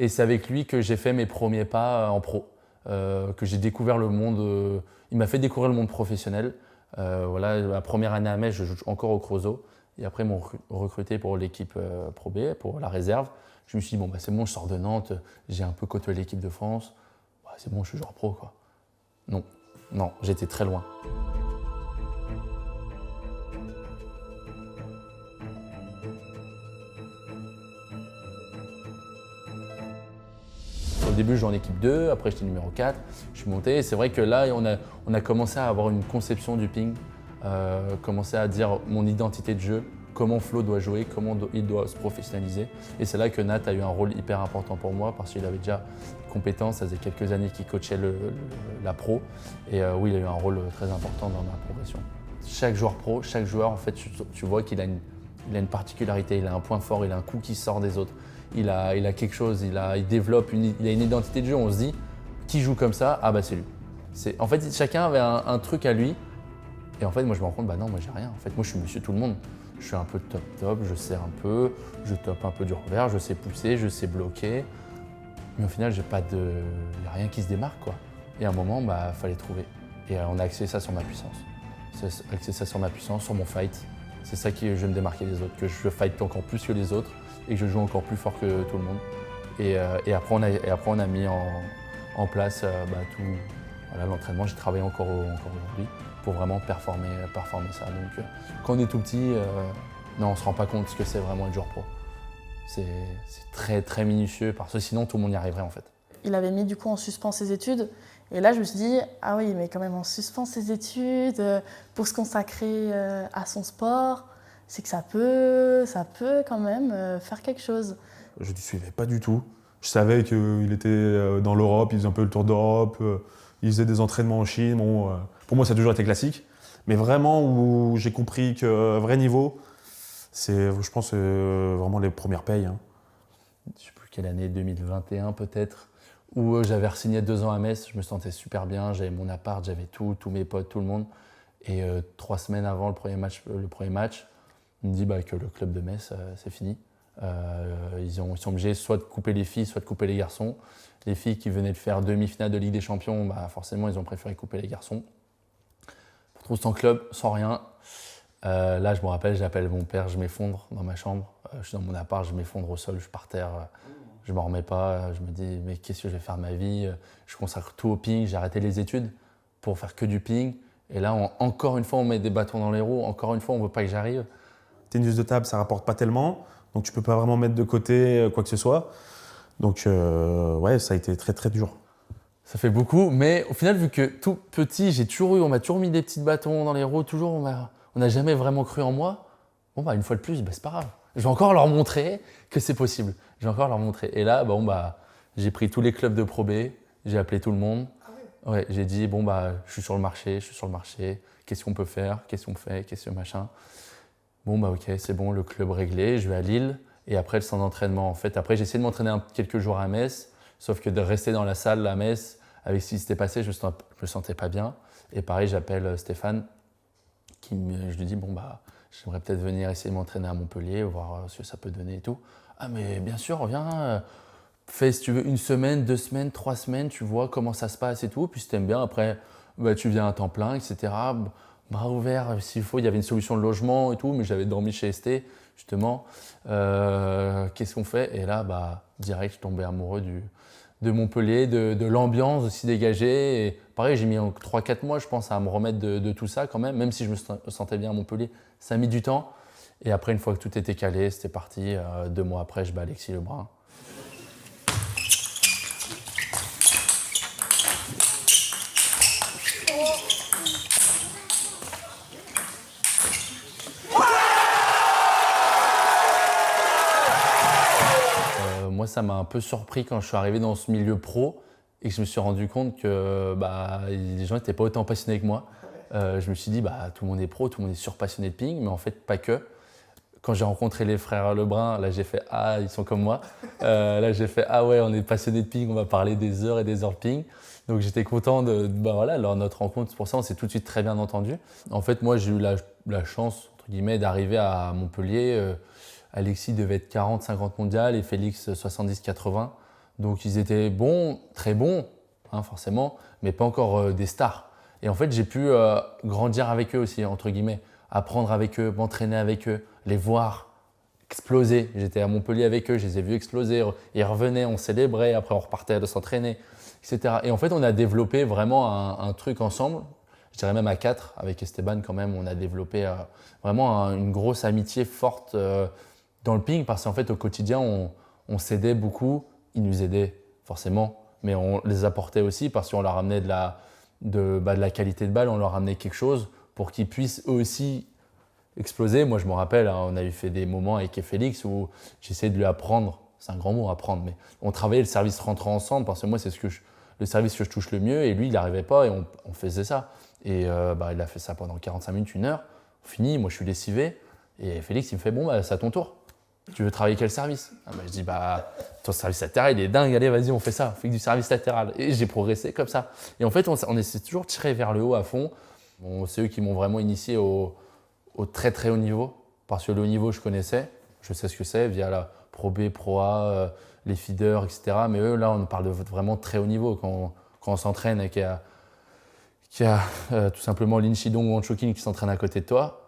Et c'est avec lui que j'ai fait mes premiers pas en pro, que j'ai découvert le monde. Il m'a fait découvrir le monde professionnel. Voilà, la première année à Metz, je joue encore au Creusot. Et après, ils m'ont recruté pour l'équipe Pro B, pour la réserve. Je me suis dit, c'est bon, je sors de Nantes, j'ai un peu côtoyé l'équipe de France. C'est bon, je suis joueur pro, quoi. Non, j'étais très loin. Au début, je jouais en équipe 2, après j'étais numéro 4, je suis monté. Et c'est vrai que là, on a commencé à avoir une conception du ping, commencé à dire mon identité de jeu, comment Flo doit jouer, comment il doit se professionnaliser. Et c'est là que Nat a eu un rôle hyper important pour moi parce qu'il avait déjà des compétences, ça faisait quelques années qu'il coachait la pro. Et oui, il a eu un rôle très important dans ma progression. Chaque joueur pro, chaque joueur, en fait, tu vois qu'il a une particularité, il a un point fort, il a un coup qui sort des autres. Il a quelque chose, il développe il a une identité de jeu, on se dit, qui joue comme ça, c'est lui. En fait, chacun avait un truc à lui. Et en fait, moi je me rends compte, non, moi j'ai rien. En fait, moi je suis monsieur tout le monde. Je suis un peu top, je sais un peu, je top un peu du revers, je sais pousser, je sais bloquer. Mais au final, il n'y a rien qui se démarque, quoi. Et à un moment, fallait trouver. Et on a axé ça sur ma puissance. Axé ça sur ma puissance, sur mon fight. C'est ça qui je vais me démarquer des autres, que je fight encore plus que les autres et que je joue encore plus fort que tout le monde. Et après, on a mis en place tout l'entraînement. J'ai travaillé encore aujourd'hui pour vraiment performer ça. Donc, quand on est tout petit, on ne se rend pas compte ce que c'est vraiment être joueur pro. C'est très, très minutieux parce que sinon, tout le monde y arriverait en fait. Il avait mis du coup en suspens ses études. Et là, je me suis dit, ah oui, mais quand même en suspens ses études pour se consacrer à son sport, c'est que ça peut quand même faire quelque chose. Je ne suivais pas du tout. Je savais qu'il était dans l'Europe, il faisait un peu le tour d'Europe, il faisait des entraînements en Chine. Bon, pour moi, ça a toujours été classique. Mais vraiment, où j'ai compris que vrai niveau, c'est, je pense, vraiment les premières payes. Hein. Je ne sais plus quelle année, 2021 peut-être, où j'avais re-signé 2 ans à Metz. Je me sentais super bien, j'avais mon appart, j'avais tous mes potes, tout le monde. Et 3 semaines avant le premier match, il me dit que le club de Metz, c'est fini. Ils sont obligés soit de couper les filles, soit de couper les garçons. Les filles qui venaient de faire demi-finale de Ligue des Champions, forcément, ils ont préféré couper les garçons. Je me retrouve sans club, sans rien. Là, je me rappelle, j'appelle mon père, je m'effondre dans ma chambre. Je suis dans mon appart, je m'effondre au sol, je suis par terre. Je ne m'en remets pas. Je me dis, mais qu'est-ce que je vais faire de ma vie? Je consacre tout au ping. J'ai arrêté les études pour faire que du ping. Et là, encore une fois, on met des bâtons dans les roues. Encore une fois, on ne veut pas que j'arrive. Tennis de table, ça ne rapporte pas tellement. Donc, tu ne peux pas vraiment mettre de côté quoi que ce soit. Donc, ouais, ça a été très, très dur. Ça fait beaucoup. Mais au final, vu que tout petit, on m'a toujours mis des petits bâtons dans les roues. Toujours, on n'a jamais vraiment cru en moi. Bon, une fois de plus, c'est pas grave. Je vais encore leur montrer que c'est possible. Je vais encore leur montrer. Et là, j'ai pris tous les clubs de Pro B. J'ai appelé tout le monde. Ouais, j'ai dit, je suis sur le marché. Qu'est-ce qu'on peut faire? Qu'est-ce qu'on fait? Qu'est-ce que machin? Ok, c'est bon, le club réglé. Je vais à Lille. Et après, le centre d'entraînement. En fait, après, j'ai essayé de m'entraîner quelques jours à Metz. Sauf que de rester dans la salle à Metz, avec ce qui s'était passé, je me sentais pas bien. Et pareil, j'appelle Stéphane. Je lui dis, j'aimerais peut-être venir essayer de m'entraîner à Montpellier, voir ce que ça peut donner et tout. Ah, mais bien sûr, viens. Fais, si tu veux, 1 semaine, 2 semaines, 3 semaines, tu vois comment ça se passe et tout. Puis si t'aimes bien, après, tu viens à temps plein, etc. Bras ouverts, s'il faut. Il y avait une solution de logement et tout, mais j'avais dormi chez ST, justement. Qu'est-ce qu'on fait? Et là, direct, je suis tombé amoureux de Montpellier, de l'ambiance aussi dégagée. Et pareil, j'ai mis 3-4 mois, je pense, à me remettre de tout ça quand même si je me sentais bien à Montpellier. Ça a mis du temps. Et après, une fois que tout était calé, c'était parti. 2 mois après, je bats Alexis Lebrun. Moi, ça m'a un peu surpris quand je suis arrivé dans ce milieu pro et que je me suis rendu compte que les gens n'étaient pas autant passionnés que moi. Je me suis dit, tout le monde est pro, tout le monde est surpassionné de ping, mais en fait, pas que. Quand j'ai rencontré les frères Lebrun, là, j'ai fait « Ah, ils sont comme moi ». Là, j'ai fait « Ah ouais, on est passionnés de ping, on va parler des heures et des heures de ping ». Donc, j'étais content notre rencontre. Pour ça, on s'est tout de suite très bien entendu. En fait, moi, j'ai eu la chance, entre guillemets, d'arriver à Montpellier. Alexis devait être 40-50 mondial et Félix 70-80. Donc ils étaient bons, très bons, forcément, mais pas encore des stars. Et en fait, j'ai pu grandir avec eux aussi, entre guillemets, apprendre avec eux, m'entraîner avec eux, les voir exploser. J'étais à Montpellier avec eux, je les ai vus exploser, ils revenaient, on célébrait, après on repartait de s'entraîner, etc. Et en fait, on a développé vraiment un truc ensemble. Je dirais même à 4, avec Esteban quand même, on a développé vraiment une grosse amitié forte dans le ping, parce qu'en fait, au quotidien, on s'aidait beaucoup. Ils nous aidaient forcément, mais on les apportait aussi parce qu'on leur amenait de la qualité de balle, on leur amenait quelque chose pour qu'ils puissent eux aussi exploser. Moi, je me rappelle, on avait fait des moments avec Félix où j'essayais de lui apprendre, c'est un grand mot apprendre, mais on travaillait le service rentrant ensemble parce que moi, c'est le service que je touche le mieux et lui, il n'arrivait pas et on faisait ça. Et il a fait ça pendant 45 minutes, 1 heure. On finit, moi, je suis lessivé et Félix, il me fait « Bon, c'est à ton tour. Tu veux travailler quel service ?» Je dis ton service latéral, il est dingue, allez, vas-y, on fait ça, on fait du service latéral. Et j'ai progressé comme ça. Et en fait, on essaie toujours de tirer vers le haut à fond. C'est eux qui m'ont vraiment initié au très très haut niveau, parce que le haut niveau, je connaissais, je sais ce que c'est via la Pro B, Pro A, les feeders, etc. Mais eux, là, on parle de vraiment très haut niveau. Quand on s'entraîne et qu'il y a tout simplement Lin Chidong ou Han Chokin qui s'entraînent à côté de toi,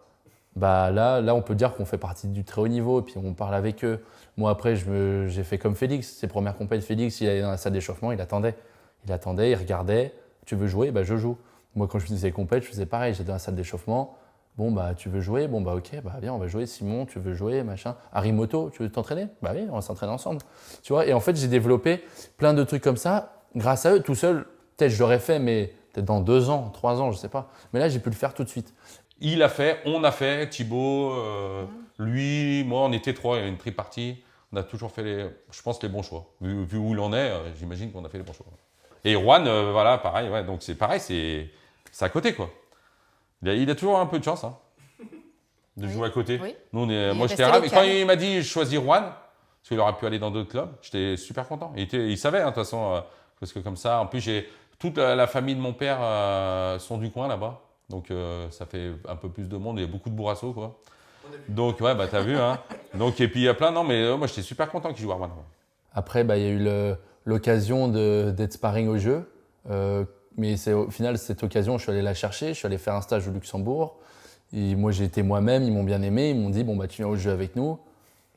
là, on peut dire qu'on fait partie du très haut niveau et puis on parle avec eux. Moi, après, j'ai fait comme Félix. Ses premières compètes, Félix, il allait dans la salle d'échauffement, il attendait, il regardait. Tu veux jouer? Je joue. Moi, quand je faisais les compètes, je faisais pareil. J'étais dans la salle d'échauffement. Tu veux jouer? Ok, viens, on va jouer. Simon, tu veux jouer? Machin. Harimoto, tu veux t'entraîner? Oui, on va s'entraîner ensemble. Tu vois? Et en fait, j'ai développé plein de trucs comme ça grâce à eux. Tout seul, peut-être je l'aurais fait, mais peut-être dans 2 ans, 3 ans, je sais pas. Mais là, j'ai pu le faire tout de suite. Il a fait, on a fait, Thibaut, lui, moi, on était 3, il y a une tripartie. On a toujours fait, je pense, les bons choix. Vu où il en est, j'imagine qu'on a fait les bons choix. Et Juan, pareil, ouais, donc c'est pareil, c'est à côté, quoi. Il a toujours un peu de chance de jouer à côté. Oui. Nous, moi, j'étais ravi. Quand il m'a dit choisir Juan, parce qu'il aurait pu aller dans d'autres clubs, j'étais super content. Il savait, de toute façon, Parce que comme ça, en plus, j'ai toute la famille de mon père sont du coin là-bas. Donc ça fait un peu plus de monde, il y a beaucoup de bourrassos, quoi. Donc ouais, bah t'as vu, hein. Donc, et puis il y a plein, non mais moi j'étais super content qu'il joue Arman. Après, bah, il y a eu l'occasion d'être sparring au jeu. Mais au final, cette occasion, je suis allé la chercher. Je suis allé faire un stage au Luxembourg. Et moi, j'ai été moi-même. Ils m'ont bien aimé. Ils m'ont dit, bon, bah, tu viens au jeu avec nous.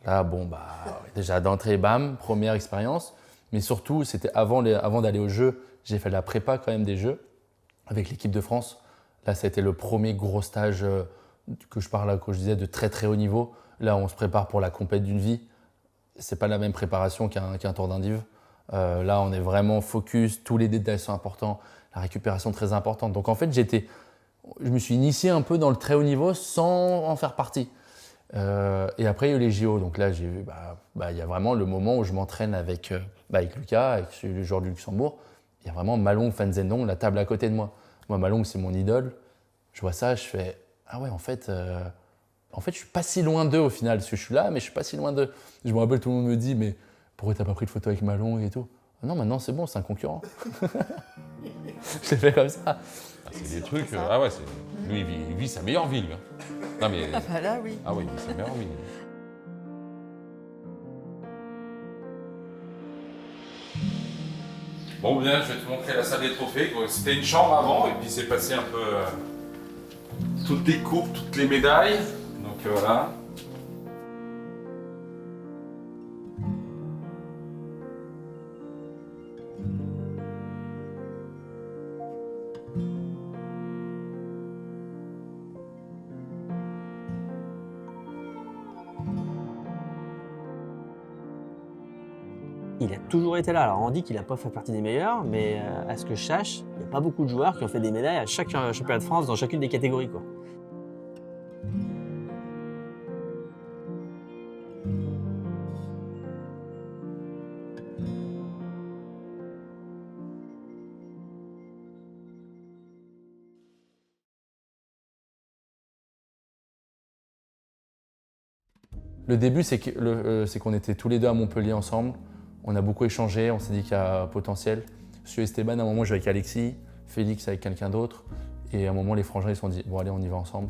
Là, bon, bah, déjà d'entrée, bam, première expérience. Mais surtout, c'était avant d'aller au jeu, j'ai fait de la prépa quand même des jeux avec l'équipe de France. Là, ça a été le premier gros stage que je disais, de très, très haut niveau. Là, on se prépare pour la compète d'une vie. C'est pas la même préparation qu'un tour d'indiv. Là, on est vraiment focus, tous les détails sont importants, la récupération très importante. Donc en fait, je me suis initié un peu dans le très haut niveau sans en faire partie. Et après, il y a eu les JO. Donc là, j'ai vu, il y a vraiment le moment où je m'entraîne avec Lucas, avec le joueur du Luxembourg. Il y a vraiment Malong, Fanzendong, la table à côté de moi. Moi, Malong, c'est mon idole. Je vois ça, je fais, ah ouais, en fait, je suis pas si loin d'eux au final, parce que je suis là, mais je suis pas si loin d'eux. Je me rappelle, tout le monde me dit, mais pourquoi t'as pas pris de photo avec Malong et tout? Ah non, maintenant c'est bon, c'est un concurrent. Je l'ai fait comme ça. Ah, c'est des trucs, ah ouais, lui il vit sa meilleure vie, lui. Non mais. Ah bah là, oui. Ah oui, il vit sa meilleure vie. Bon, bien, je vais te montrer la salle des trophées. C'était une chambre avant, et puis c'est passé un peu toutes les coupes, toutes les médailles. Donc voilà. Il a toujours été là. Alors on dit qu'il n'a pas fait partie des meilleurs, mais à ce que je sache, il n'y a pas beaucoup de joueurs qui ont fait des médailles à chaque championnat de France dans chacune des catégories, quoi. Le début, c'est qu'on était tous les deux à Montpellier ensemble. On a beaucoup échangé, on s'est dit qu'il y a potentiel. Sur Esteban, à un moment, je jouais avec Alexis, Félix avec quelqu'un d'autre. Et à un moment, les frangins, ils se sont dit, bon allez, on y va ensemble.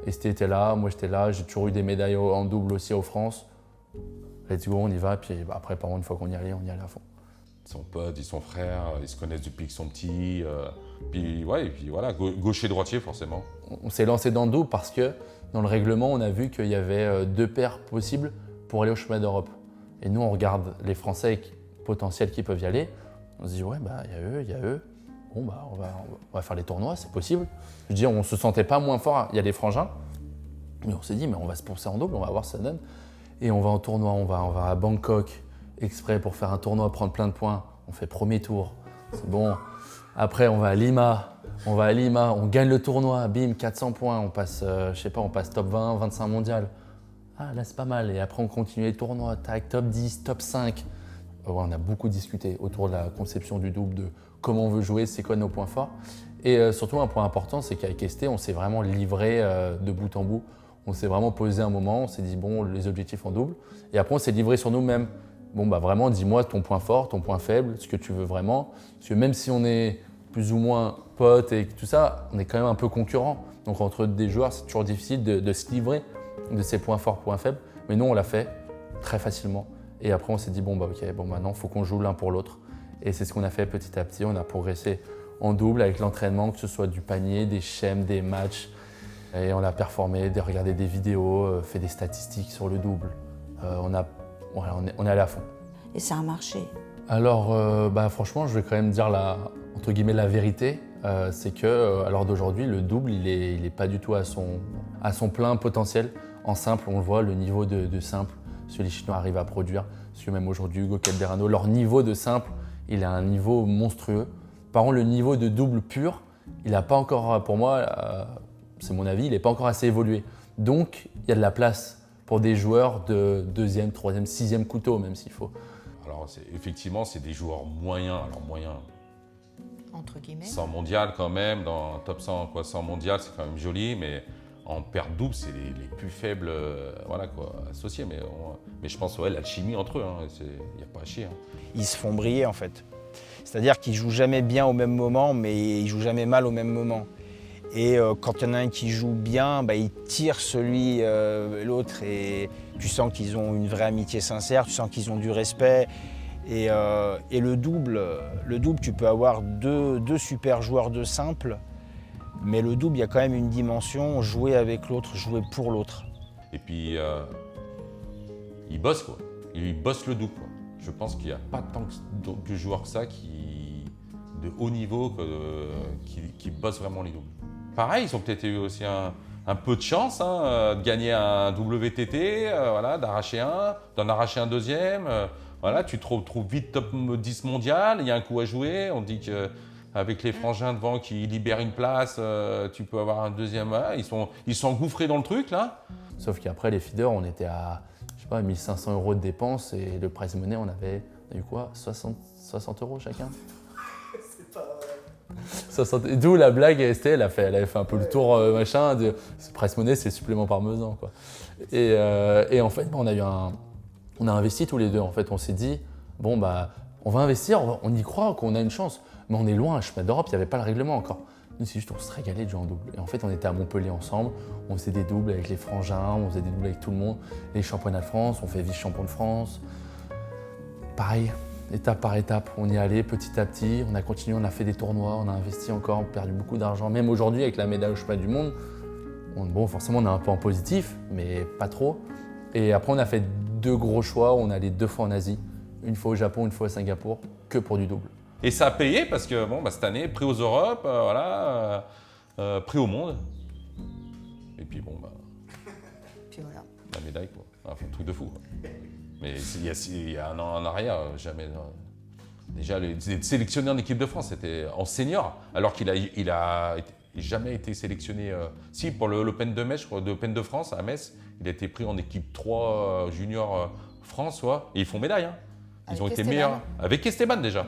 Esté était là, moi j'étais là, j'ai toujours eu des médailles en double aussi en France. Let's go, on y va. Puis après, par contre, une fois qu'on y allait, on y allait à fond. Ils sont potes, ils sont frères, ils se connaissent depuis qu'ils sont petits. Puis ouais, et puis voilà, gaucher-droitier forcément. On s'est lancé dans le double parce que dans le règlement, on a vu qu'il y avait 2 paires possibles pour aller au championnat d'Europe. Et nous, on regarde les Français potentiels qui peuvent y aller. On se dit, ouais, il y a eux. Bon, on va faire les tournois, c'est possible. Je veux dire, on se sentait pas moins fort. Il y a des frangins. Mais on s'est dit, mais on va se pousser en double, on va voir ce que ça donne. Et on va en tournoi, on va à Bangkok, exprès pour faire un tournoi, prendre plein de points. On fait premier tour, c'est bon. Après, on va à Lima, on gagne le tournoi, bim, 400 points. On passe, on passe top 20, 25 mondial. Ah, là, c'est pas mal. Et après, on continue les tournois, tac, top 10, top 5. On a beaucoup discuté autour de la conception du double, de comment on veut jouer, c'est quoi nos points forts. Et surtout, un point important, c'est qu'avec Esté, on s'est vraiment livré de bout en bout. On s'est vraiment posé un moment, on s'est dit, bon, les objectifs en double. Et après, on s'est livré sur nous-mêmes. Bon, vraiment, dis-moi ton point fort, ton point faible, ce que tu veux vraiment. Parce que même si on est plus ou moins potes et tout ça, on est quand même un peu concurrents. Donc, entre des joueurs, c'est toujours difficile de se livrer de ses points forts, points faibles. Mais nous, on l'a fait très facilement. Et après, on s'est dit, maintenant, il faut qu'on joue l'un pour l'autre. Et c'est ce qu'on a fait petit à petit. On a progressé en double avec l'entraînement, que ce soit du panier, des schèmes, des matchs. Et on a performé, regardé des vidéos, fait des statistiques sur le double. On est allé à fond. Et ça a marché. Alors, franchement, je vais quand même dire entre guillemets la vérité. C'est que, à l'heure d'aujourd'hui, le double, il est pas du tout à son plein potentiel. En simple, on le voit, le niveau de simple, ce que les Chinois arrivent à produire. Parce que même aujourd'hui, Hugo Calderano, leur niveau de simple, il a un niveau monstrueux. Par contre, le niveau de double pur, il n'a pas encore, pour moi, c'est mon avis, il n'est pas encore assez évolué. Donc, il y a de la place pour des joueurs de 2e, 3e, 6e couteau, même s'il faut. Alors, effectivement, c'est des joueurs moyens. Alors, moyens. Entre guillemets. 100 mondial quand même, dans top 100, 100 mondial, c'est quand même joli, mais en paire double, c'est les plus faibles associés. Mais je pense, l'alchimie entre eux, il n'y a pas à chier. Ils se font briller en fait. C'est-à-dire qu'ils jouent jamais bien au même moment, mais ils jouent jamais mal au même moment. Et quand il y en a un qui joue bien, il tire l'autre et tu sens qu'ils ont une vraie amitié sincère, tu sens qu'ils ont du respect. Et le double, tu peux avoir deux super joueurs de simple, mais le double, il y a quand même une dimension, jouer avec l'autre, jouer pour l'autre. Et puis, ils bossent quoi. Ils bossent le double. Quoi. Je pense qu'il n'y a pas tant de joueurs que ça de haut niveau qui bossent vraiment les doubles. Pareil, ils ont peut-être eu aussi un peu de chance de gagner un WTT, d'arracher d'en arracher un deuxième. Voilà, tu te retrouves vite top 10 mondial, il y a un coup à jouer. On dit qu'avec les frangins devant qui libèrent une place, tu peux avoir un deuxième. Voilà, ils sont engouffrés dans le truc là. Sauf qu'après, les feeders, on était à 1500 € de dépenses et le prize money, on a eu quoi 60 € chacun. C'est pas vrai. D'où la blague, Estelle, elle avait fait un peu le tour machin. Ce prize money, c'est supplément parmesan quoi. Et en fait, on a investi tous les deux. En fait, on s'est dit on va investir, on y croit qu'on a une chance, mais on est loin. Un championnat d'Europe, il n'y avait pas le règlement encore. Nous, c'est juste on se régalait de jouer en double. Et en fait, on était à Montpellier ensemble, on faisait des doubles avec les frangins, on faisait des doubles avec tout le monde, les championnats de France, on fait vice-champion de France. Pareil, étape par étape, on y allait petit à petit, on a continué, on a fait des tournois, on a investi encore, on a perdu beaucoup d'argent. Même aujourd'hui, avec la médaille au championnat du monde, forcément, on est un peu en positif, mais pas trop. Et après, on a fait 2 gros choix, on est allé 2 fois en Asie, une fois au Japon, une fois à Singapour, que pour du double. Et ça a payé parce que cette année, prix aux Europes, prix au monde. Et puis Puis voilà. la médaille quoi, un truc de fou. Quoi. Mais il y a un an en arrière, jamais. Déjà, être sélectionné en équipe de France, c'était en senior, alors qu'il a jamais été sélectionné. Si, pour l'Open de Metz, je crois, l'Open de France à Metz, il a été pris en équipe 3 junior France, et ils font médaille. Hein. Ils Avec ont été Esteban. meilleurs. Avec Esteban déjà.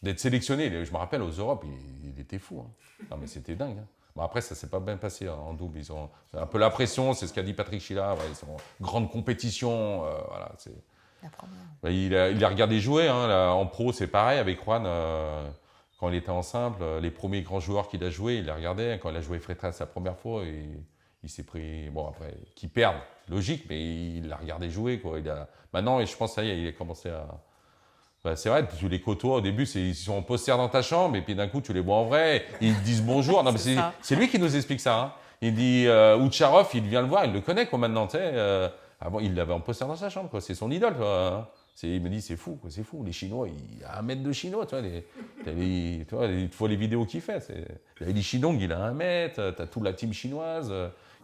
D'être sélectionné, je me rappelle, aux Europes, il était fou. Hein. Non, mais c'était dingue. Hein. Bon, après, ça ne s'est pas bien passé en double. Ils ont un peu la pression, c'est ce qu'a dit Patrick Chila. Ils sont en grande compétition. La première. Il a regardé jouer. Hein, là, en pro, c'est pareil avec Juan. Quand il était en simple, les premiers grands joueurs qu'il a joués, il les regardait. Quand il a joué Freitas la première fois, il s'est pris. Bon, après, qu'il perde, logique, mais il l'a regardé jouer. Quoi. Maintenant, et je pense, ça y est, il a commencé à. C'est vrai, tu les côtoies au début, ils sont en poster dans ta chambre, et puis d'un coup, tu les vois en vrai, ils te disent bonjour. Non, mais c'est lui qui nous explique ça. Hein. Il dit Ucharov, il vient le voir, il le connaît quoi, maintenant. Avant, il l'avait en poster dans sa chambre, quoi. C'est son idole. Quoi, hein. Il me dit c'est fou, quoi, c'est fou. Les Chinois, il a 1 mètre de Chinois. Tu vois les vidéos qu'il fait. Les Chinois, il a 1 mètre, tu as toute la team chinoise.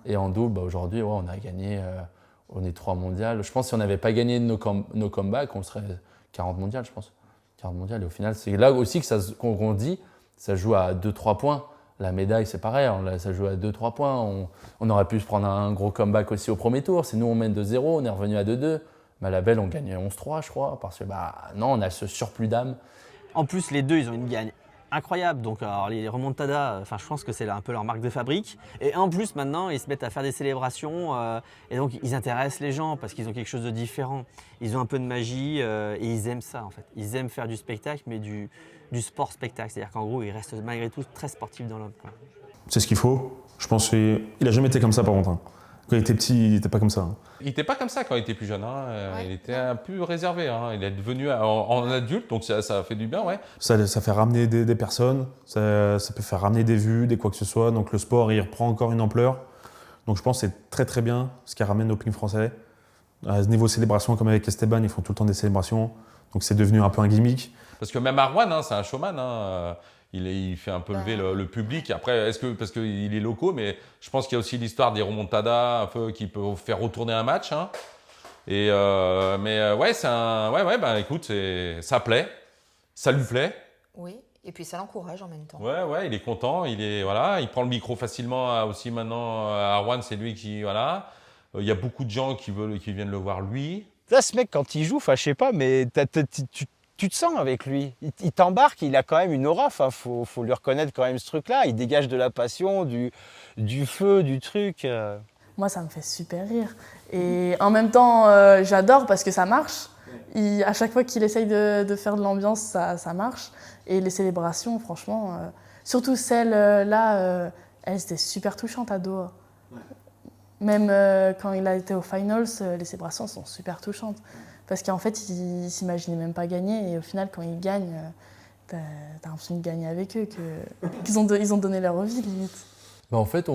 Et en double, aujourd'hui, on a gagné, on est 3 mondiales. Je pense que si on n'avait pas gagné nos comebacks, on serait 40 mondiales, je pense. 40 mondiales. Et au final, c'est là aussi qu'on dit, ça joue à 2-3 points. La médaille, c'est pareil, ça joue à 2-3 points. On aurait pu se prendre un gros comeback aussi au premier tour. C'est nous, on mène 2-0, on est revenu à 2-2. Mais à la belle, on gagne 11-3, je crois, parce que non, on a ce surplus d'âme. En plus, les deux, ils ont une gagne incroyable. Donc, alors, les remontadas, je pense que c'est un peu leur marque de fabrique. Et en plus, maintenant, ils se mettent à faire des célébrations. Et donc, ils intéressent les gens parce qu'ils ont quelque chose de différent. Ils ont un peu de magie et ils aiment ça, en fait. Ils aiment faire du spectacle, mais du sport-spectacle. C'est-à-dire qu'en gros, ils restent malgré tout très sportifs dans l'homme. C'est ce qu'il faut. Je pense qu'il n'a jamais été comme ça, par contre. Hein. Quand il était petit, il n'était pas comme ça. Hein. Il n'était pas comme ça quand il était plus jeune. Hein. Ouais. Il était un peu réservé. Hein. Il est devenu en adulte, donc ça a fait du bien. Ouais. Ça fait ramener des personnes, ça peut faire ramener des vues, des quoi que ce soit. Donc le sport, il reprend encore une ampleur. Donc je pense que c'est très très bien ce qui ramène au ping français. À ce niveau célébration, comme avec Esteban, ils font tout le temps des célébrations. Donc c'est devenu un peu un gimmick. Parce que même Arwan, c'est un showman. Hein. Il fait un peu lever le public. Après, parce qu'il est locaux, mais je pense qu'il y a aussi l'histoire des remontadas un peu qui peuvent faire retourner un match. Hein. Et écoute, ça plaît, ça lui plaît. Oui, et puis ça l'encourage en même temps. Ouais, il est content. Il prend le micro facilement aussi maintenant. Arwan, c'est lui qui il y a beaucoup de gens qui viennent le voir lui. Ça, ce mec, quand il joue, je sais pas, mais tu te sens avec lui. Il t'embarque, il a quand même une aura. Enfin, faut lui reconnaître quand même ce truc-là. Il dégage de la passion, du feu, du truc. Moi, ça me fait super rire. Et en même temps, j'adore parce que ça marche. À chaque fois qu'il essaye de faire de l'ambiance, ça marche. Et les célébrations, franchement, surtout celles-là, elles étaient super touchantes à Doha. Ouais. Même quand il a été aux finals, les célébrations sont super touchantes. Parce qu'en fait, il ne s'imaginait même pas gagner. Et au final, quand il gagne, t'as l'impression de gagner avec eux, qu'ils ont donné leur vie, limite. Bah en fait,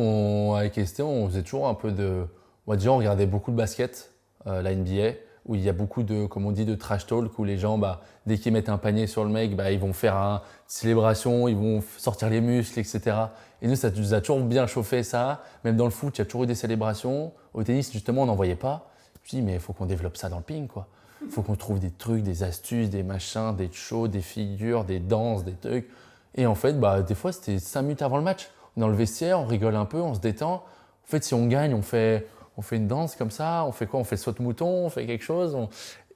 avec Esté, on faisait toujours un peu de... Déjà, on regardait beaucoup de basket, la NBA, où il y a beaucoup de, comme on dit, de trash talk, où les gens, dès qu'ils mettent un panier sur le mec, ils vont faire une célébration, ils vont sortir les muscles, etc. Et nous, ça nous a toujours bien chauffé, ça. Même dans le foot, il y a toujours eu des célébrations. Au tennis, justement, on n'en voyait pas. Je me dis, mais il faut qu'on développe ça dans le ping, quoi. Il faut qu'on trouve des trucs, des astuces, des machins, des shows, des figures, des danses, des trucs. Et en fait, des fois, c'était 5 minutes avant le match. On est dans le vestiaire, on rigole un peu, on se détend. En fait, si on gagne, on fait une danse comme ça. On fait quoi? On fait saute-mouton, on fait quelque chose.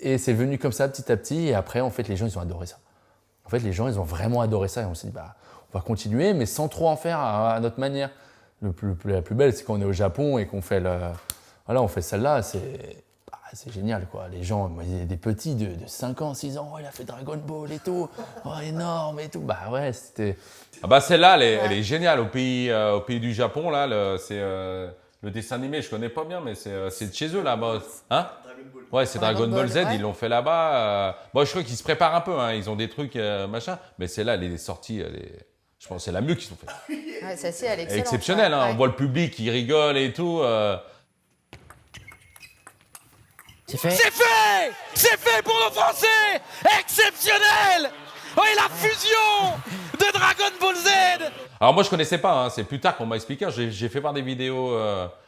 Et c'est venu comme ça petit à petit. Et après, en fait, les gens, ils ont adoré ça. En fait, les gens, ils ont vraiment adoré ça. Et on s'est dit, on va continuer, mais sans trop en faire à notre manière. La plus belle, c'est quand on est au Japon et qu'on fait on fait celle-là. C'est génial, quoi. Les gens, il y a des petits de 5 ans, 6 ans, il a fait Dragon Ball et tout, énorme et tout. Ouais, c'était... Celle-là, elle est géniale. Au pays du Japon, là, c'est le dessin animé, je connais pas bien, mais c'est de chez eux, là-bas. Hein? Ouais, c'est Dragon Ball Z, ils l'ont fait là-bas. Je crois qu'ils se préparent un peu, hein. Ils ont des trucs, machin. Mais celle-là, elle est sortie, je pense que c'est la mieux qu'ils ont fait. Ouais, celle-ci, elle est excellente. Elle est exceptionnelle, hein. Ouais. On voit le public qui rigole et tout. C'est fait pour nos Français. Exceptionnel. Oui, la fusion de Dragon Ball Z. Alors moi je connaissais pas, hein. C'est plus tard qu'on m'a expliqué. J'ai fait voir des vidéos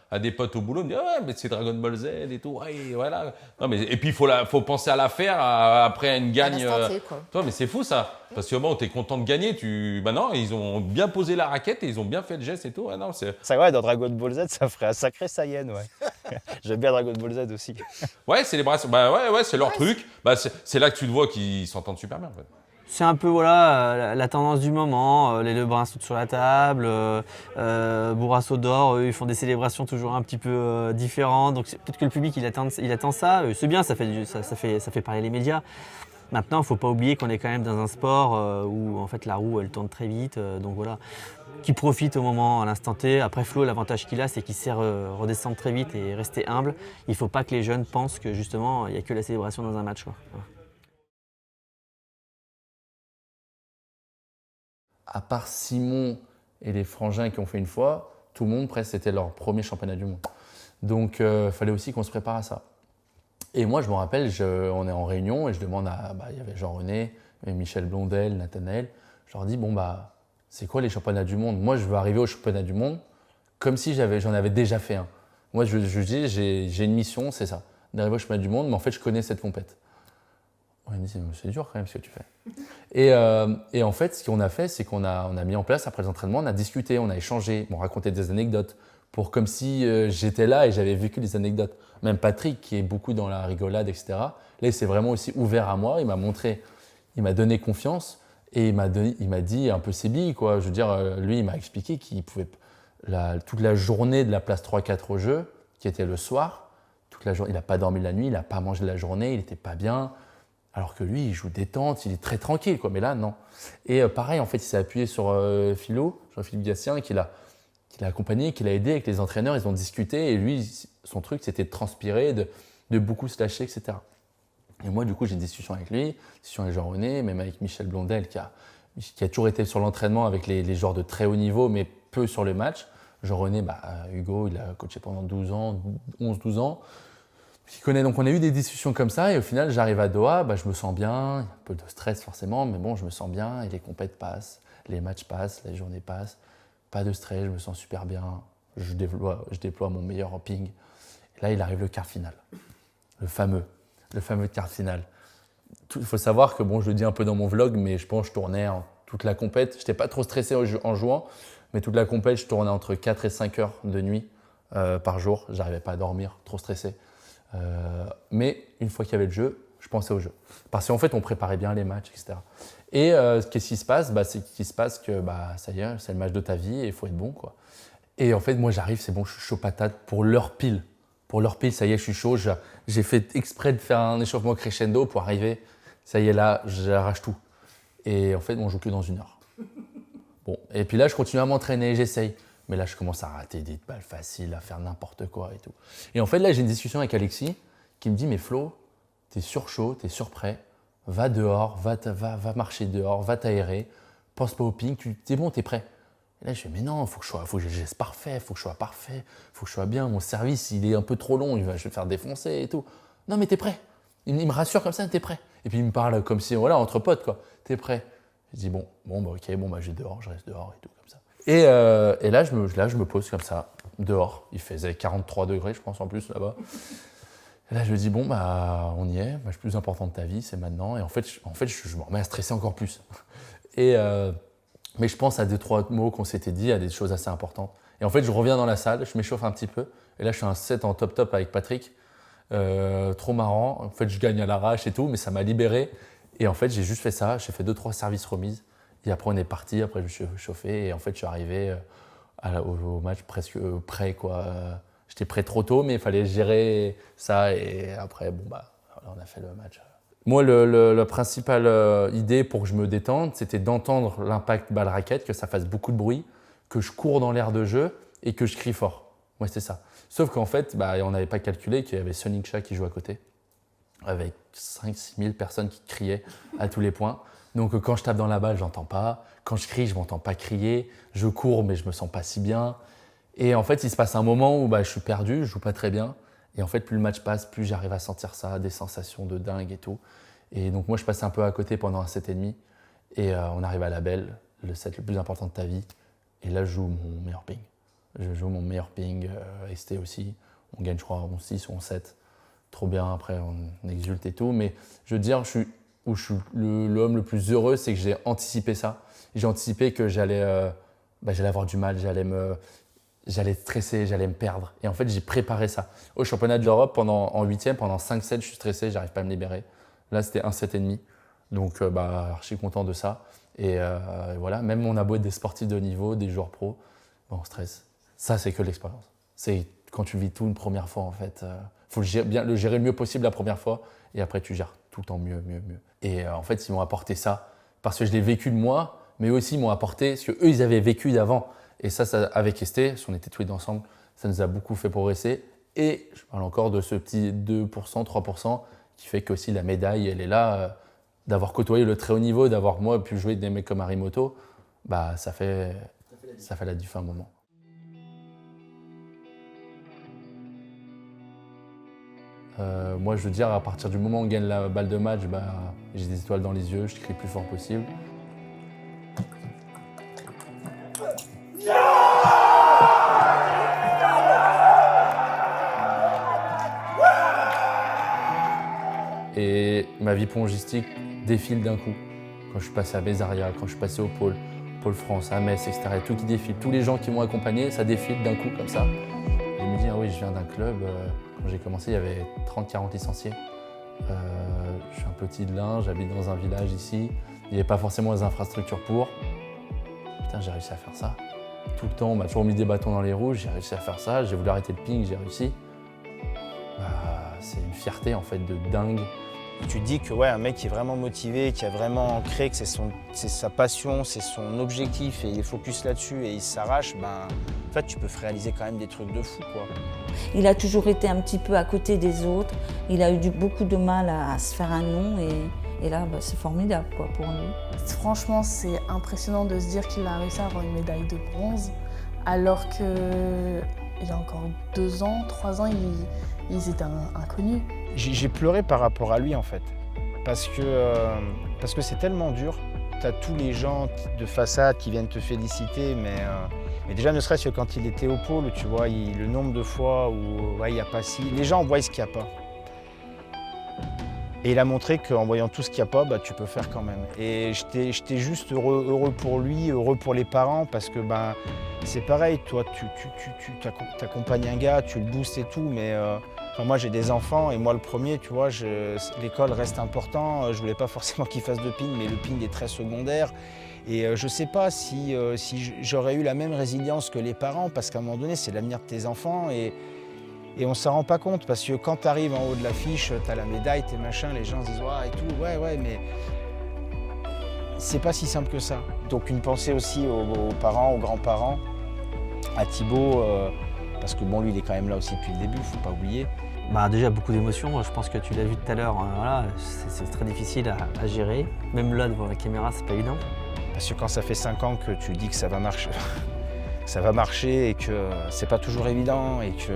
à des potes au boulot. Ils me disent ouais, mais c'est Dragon Ball Z et tout. Ouais, voilà. Non, mais, et puis il faut penser à la faire après une gagne. Toi, mais c'est fou ça. Parce que bon, t'es content de gagner. Non, ils ont bien posé la raquette et ils ont bien fait le geste et tout. Ouais, non, ça, ouais, dans Dragon Ball Z, ça ferait un sacré Saiyan, ouais. J'aime bien Dragon Ball Z aussi. Ouais, célébration. Ouais, c'est leur truc. C'est là que tu te vois qu'ils s'entendent super bien en fait. C'est un peu la tendance du moment, les Lebrun sautent sur la table, Bourrasso d'or, ils font des célébrations toujours un petit peu différentes, donc peut-être que le public il attend ça, c'est bien, ça fait parler les médias. Maintenant, il ne faut pas oublier qu'on est quand même dans un sport où en fait la roue elle tourne très vite, donc voilà, qui profite au moment, à l'instant T. Après Flo, l'avantage qu'il a, c'est qu'il sait redescendre très vite et rester humble. Il ne faut pas que les jeunes pensent que justement il n'y a que la célébration dans un match, quoi. Voilà. À part Simon et les frangins qui ont fait une fois, tout le monde, presque, c'était leur premier championnat du monde. Donc, il fallait aussi qu'on se prépare à ça. Et moi, je me rappelle, on est en réunion et je demande il y avait Jean-René, Michel Blondel, Nathanaël. Je leur dis, c'est quoi les championnats du monde? Moi, je veux arriver au championnat du monde comme si j'en avais déjà fait un. Moi, je dis, j'ai une mission, c'est ça, d'arriver au championnat du monde, mais en fait, je connais cette compète. Il me dit, c'est dur quand même ce que tu fais. Et en fait, ce qu'on a fait, c'est qu'on a mis en place, après les entraînements, on a discuté, on a échangé, on racontait des anecdotes, comme si j'étais là et j'avais vécu des anecdotes. Même Patrick, qui est beaucoup dans la rigolade, etc., là, il s'est vraiment aussi ouvert à moi, il m'a donné confiance et il m'a dit un peu ses billes, quoi. Je veux dire, lui, il m'a expliqué qu'il pouvait, toute la journée de la place 3-4 au jeu, qui était le soir, toute la journée, il n'a pas dormi la nuit, il n'a pas mangé de la journée, il n'était pas bien. Alors que lui, il joue détente, il est très tranquille, quoi. Mais là, non. Et pareil, en fait, il s'est appuyé sur Jean-Philippe Gatien, qui l'a accompagné, qui l'a aidé avec les entraîneurs. Ils ont discuté et lui, son truc, c'était de transpirer, de beaucoup se lâcher, etc. Et moi, du coup, j'ai une discussion avec lui, discussion avec Jean-René, même avec Michel Blondel, qui a toujours été sur l'entraînement avec les joueurs de très haut niveau, mais peu sur le match. Jean-René, Hugo, il a coaché pendant 11-12 ans. Donc on a eu des discussions comme ça et au final j'arrive à Doha, je me sens bien, il y a un peu de stress forcément, mais bon je me sens bien et les compètes passent, les matchs passent, les journées passent, pas de stress, je me sens super bien, je déploie mon meilleur ping. Et là il arrive le quart final, le fameux quart final. Il faut savoir que je le dis un peu dans mon vlog, mais je pense que je tournais toute la compète, je n'étais pas trop stressé en jouant, mais toute la compète je tournais entre 4 et 5 heures de nuit par jour, j'arrivais pas à dormir, trop stressé. Mais une fois qu'il y avait le jeu, Je pensais au jeu. Parce qu'en fait, on préparait bien les matchs, etc. Et qu'est-ce qui se passe? C'est qu'il se passe que ça y est, c'est le match de ta vie et il faut être bon, quoi. Et en fait, moi, j'arrive, c'est bon, je suis chaud patate pour l'heure pile. Pour l'heure pile, ça y est, je suis chaud. J'ai fait exprès de faire un échauffement crescendo pour arriver. Ça y est, là, j'arrache tout. Et en fait, on joue que dans 1 heure. Bon, et puis là, je continue à m'entraîner, j'essaye. Mais là, je commence à rater des balles faciles, à faire n'importe quoi et tout. Et en fait, là, j'ai une discussion avec Alexis qui me dit « Mais Flo, t'es surchaud, t'es surprêt, va dehors, va marcher dehors, va t'aérer, pense pas au ping, t'es bon, t'es prêt. » Et là, je fais « Mais non, faut que j'ai le geste parfait, faut que je sois parfait, faut que je sois bien, mon service, il est un peu trop long, je vais me faire défoncer et tout. » « Non, mais t'es prêt. » Il me rassure comme ça, « T'es prêt. » Et puis, il me parle comme si, voilà, entre potes, quoi. « T'es prêt. » Je dis « Bon, ok, je reste dehors et tout, comme ça. » Et là, je me pose comme ça, dehors. Il faisait 43 degrés, je pense, en plus, là-bas. Et là, je me dis, bon, on y est. Le plus important de ta vie, c'est maintenant. Et en fait, je me remets à stresser encore plus. Mais je pense à 2-3 mots qu'on s'était dit, à des choses assez importantes. Et en fait, je reviens dans la salle, je m'échauffe un petit peu. Et là, je fais un set en top avec Patrick. Trop marrant. En fait, je gagne à l'arrache et tout, mais ça m'a libéré. Et en fait, j'ai juste fait ça. J'ai fait 2-3 services remises. Et après, on est parti. Après, je me suis chauffé. Et en fait, je suis arrivé au match presque prêt, quoi. J'étais prêt trop tôt, mais il fallait gérer ça. Et après, on a fait le match. Moi, la principale idée pour que je me détende, c'était d'entendre l'impact balle-raquette, que ça fasse beaucoup de bruit, que je cours dans l'aire de jeu et que je crie fort. Moi, c'était ça. Sauf qu'en fait, on n'avait pas calculé qu'il y avait Sonic Chat qui jouait à côté, avec 5-6 000 personnes qui criaient à tous les points. Donc, quand je tape dans la balle, je n'entends pas. Quand je crie, je ne m'entends pas crier. Je cours, mais je ne me sens pas si bien. Et en fait, il se passe un moment où je suis perdu, je ne joue pas très bien. Et en fait, plus le match passe, plus j'arrive à sentir ça, des sensations de dingue et tout. Et donc, moi, je passais un peu à côté pendant un 7,5. Et on arrive à la belle, le set le plus important de ta vie. Et là, je joue mon meilleur ping. Je joue mon meilleur ping, ST aussi. On gagne, je crois, 11-6 ou 11-7. Trop bien, après, on exulte et tout. Mais je veux dire, je suis l'homme le plus heureux, c'est que j'ai anticipé ça. J'ai anticipé que j'allais avoir du mal, j'allais stresser, j'allais me perdre. Et en fait, j'ai préparé ça. Au championnat d'Europe, en 8e, pendant 5-7, je suis stressé, j'arrive pas à me libérer. Là, c'était un 7,5. Donc, archi content de ça. Et voilà, même on a beau être des sportifs de haut niveau, des joueurs pros, on stresse. Ça, c'est que l'expérience. C'est quand tu vis tout une première fois, en fait. Faut le gérer le mieux possible la première fois. Et après, tu gères tout le temps mieux. Et en fait, ils m'ont apporté ça parce que je l'ai vécu de moi, mais aussi ils m'ont apporté ce qu'eux, ils avaient vécu d'avant. Et ça avec Esté, on était tous les deux ensemble, ça nous a beaucoup fait progresser. Et je parle encore de ce petit 2%, 3% qui fait qu'aussi la médaille, elle est là. D'avoir côtoyé le très haut niveau, d'avoir moi pu jouer des mecs comme Harimoto, ça fait la diff à un moment. Moi, je veux dire, à partir du moment où on gagne la balle de match, j'ai des étoiles dans les yeux, je crie le plus fort possible. Et ma vie pongistique défile d'un coup. Quand je suis passé à Bézaria, quand je suis passé au Pôle France, à Metz, etc. Et tout qui défile. Tous les gens qui m'ont accompagné, ça défile d'un coup comme ça. Je me dis, ah oui, je viens d'un club. Quand j'ai commencé, il y avait 30-40 licenciés. Je suis un petit de l'Ain, j'habite dans un village ici. Il n'y avait pas forcément les infrastructures pour. Putain, j'ai réussi à faire ça. Tout le temps, on m'a toujours mis des bâtons dans les roues, j'ai réussi à faire ça. J'ai voulu arrêter le ping, j'ai réussi. C'est une fierté en fait de dingue. Tu te dis que un mec qui est vraiment motivé, qui a vraiment ancré, que c'est sa passion, c'est son objectif et il est focus là-dessus et il s'arrache, en fait tu peux réaliser quand même des trucs de fou, quoi. Il a toujours été un petit peu à côté des autres, il a eu beaucoup de mal à se faire un nom et là c'est formidable, quoi, pour lui. Franchement, c'est impressionnant de se dire qu'il a réussi à avoir une médaille de bronze alors qu'il y a encore 2 ans, 3 ans, ils étaient inconnus. J'ai pleuré par rapport à lui en fait, parce que c'est tellement dur. Tu as tous les gens de façade qui viennent te féliciter, mais déjà ne serait-ce que quand il était au pôle, tu vois, le nombre de fois où il n'y a pas si... Les gens voient ce qu'il n'y a pas. Et il a montré qu'en voyant tout ce qu'il n'y a pas, tu peux faire quand même. Et j'étais juste heureux pour lui, heureux pour les parents, parce que c'est pareil, toi, tu accompagnes un gars, tu le boostes et tout, mais moi j'ai des enfants, et moi le premier, tu vois, l'école reste important. Je voulais pas forcément qu'il fasse de ping, mais le ping est très secondaire. Et je sais pas si j'aurais eu la même résilience que les parents, parce qu'à un moment donné, c'est l'avenir de tes enfants. Et on ne s'en rend pas compte, parce que quand tu arrives en haut de l'affiche, tu as la médaille, tes machins, les gens se disent « et tout, ouais, mais c'est pas si simple que ça ». Donc une pensée aussi aux parents, aux grands-parents, à Thibaut, parce que lui, il est quand même là aussi depuis le début, il ne faut pas oublier. Déjà, beaucoup d'émotions, je pense que tu l'as vu tout à l'heure, voilà, c'est très difficile à gérer. Même là, devant la caméra, c'est pas évident. Parce que quand ça fait 5 ans que tu dis que ça va marcher, ça va marcher et que c'est pas toujours évident et que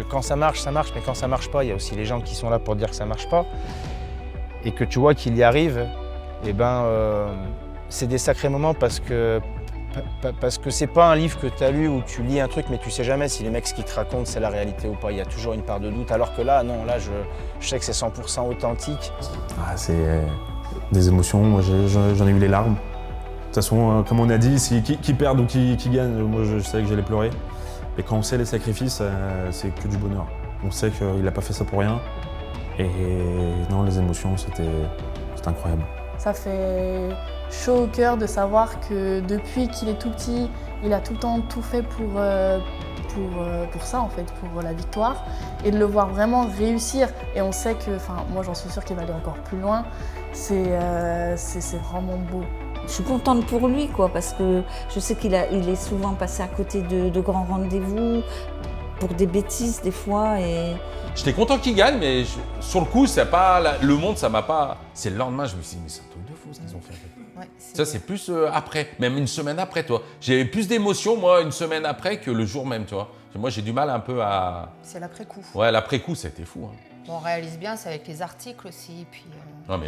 quand ça marche, mais quand ça marche pas, il y a aussi les gens qui sont là pour dire que ça marche pas. Et que tu vois qu'il y arrive, c'est des sacrés moments parce que c'est pas un livre que tu as lu où tu lis un truc mais tu sais jamais si les mecs ce qu'ils te racontent c'est la réalité ou pas. Il y a toujours une part de doute, alors que là, non, là je sais que c'est 100% authentique. C'est des émotions, moi j'en ai eu les larmes. De toute façon, comme on a dit, qui perd ou qui gagne, moi je savais que j'allais pleurer. Et quand on sait les sacrifices, c'est que du bonheur. On sait qu'il n'a pas fait ça pour rien. Et non, les émotions, c'était incroyable. Ça fait chaud au cœur de savoir que depuis qu'il est tout petit, il a tout le temps tout fait pour ça, en fait, pour la victoire. Et de le voir vraiment réussir. Et on sait que, moi j'en suis sûre qu'il va aller encore plus loin. C'est vraiment beau. Je suis contente pour lui, parce que je sais qu'il est souvent passé à côté de grands rendez-vous, pour des bêtises des fois. J'étais content qu'il gagne, mais sur le coup, le monde, ça m'a pas... C'est le lendemain, je me suis dit, mais c'est un truc de fou ce qu'ils ont fait. Ouais, ça, c'est plus après, même une semaine après, toi. J'avais plus d'émotions, moi, une semaine après que le jour même, tu vois. Moi, j'ai du mal un peu à... C'est l'après-coup. Ouais, l'après-coup, ça a été fou. On réalise bien, c'est avec les articles aussi, puis non, mais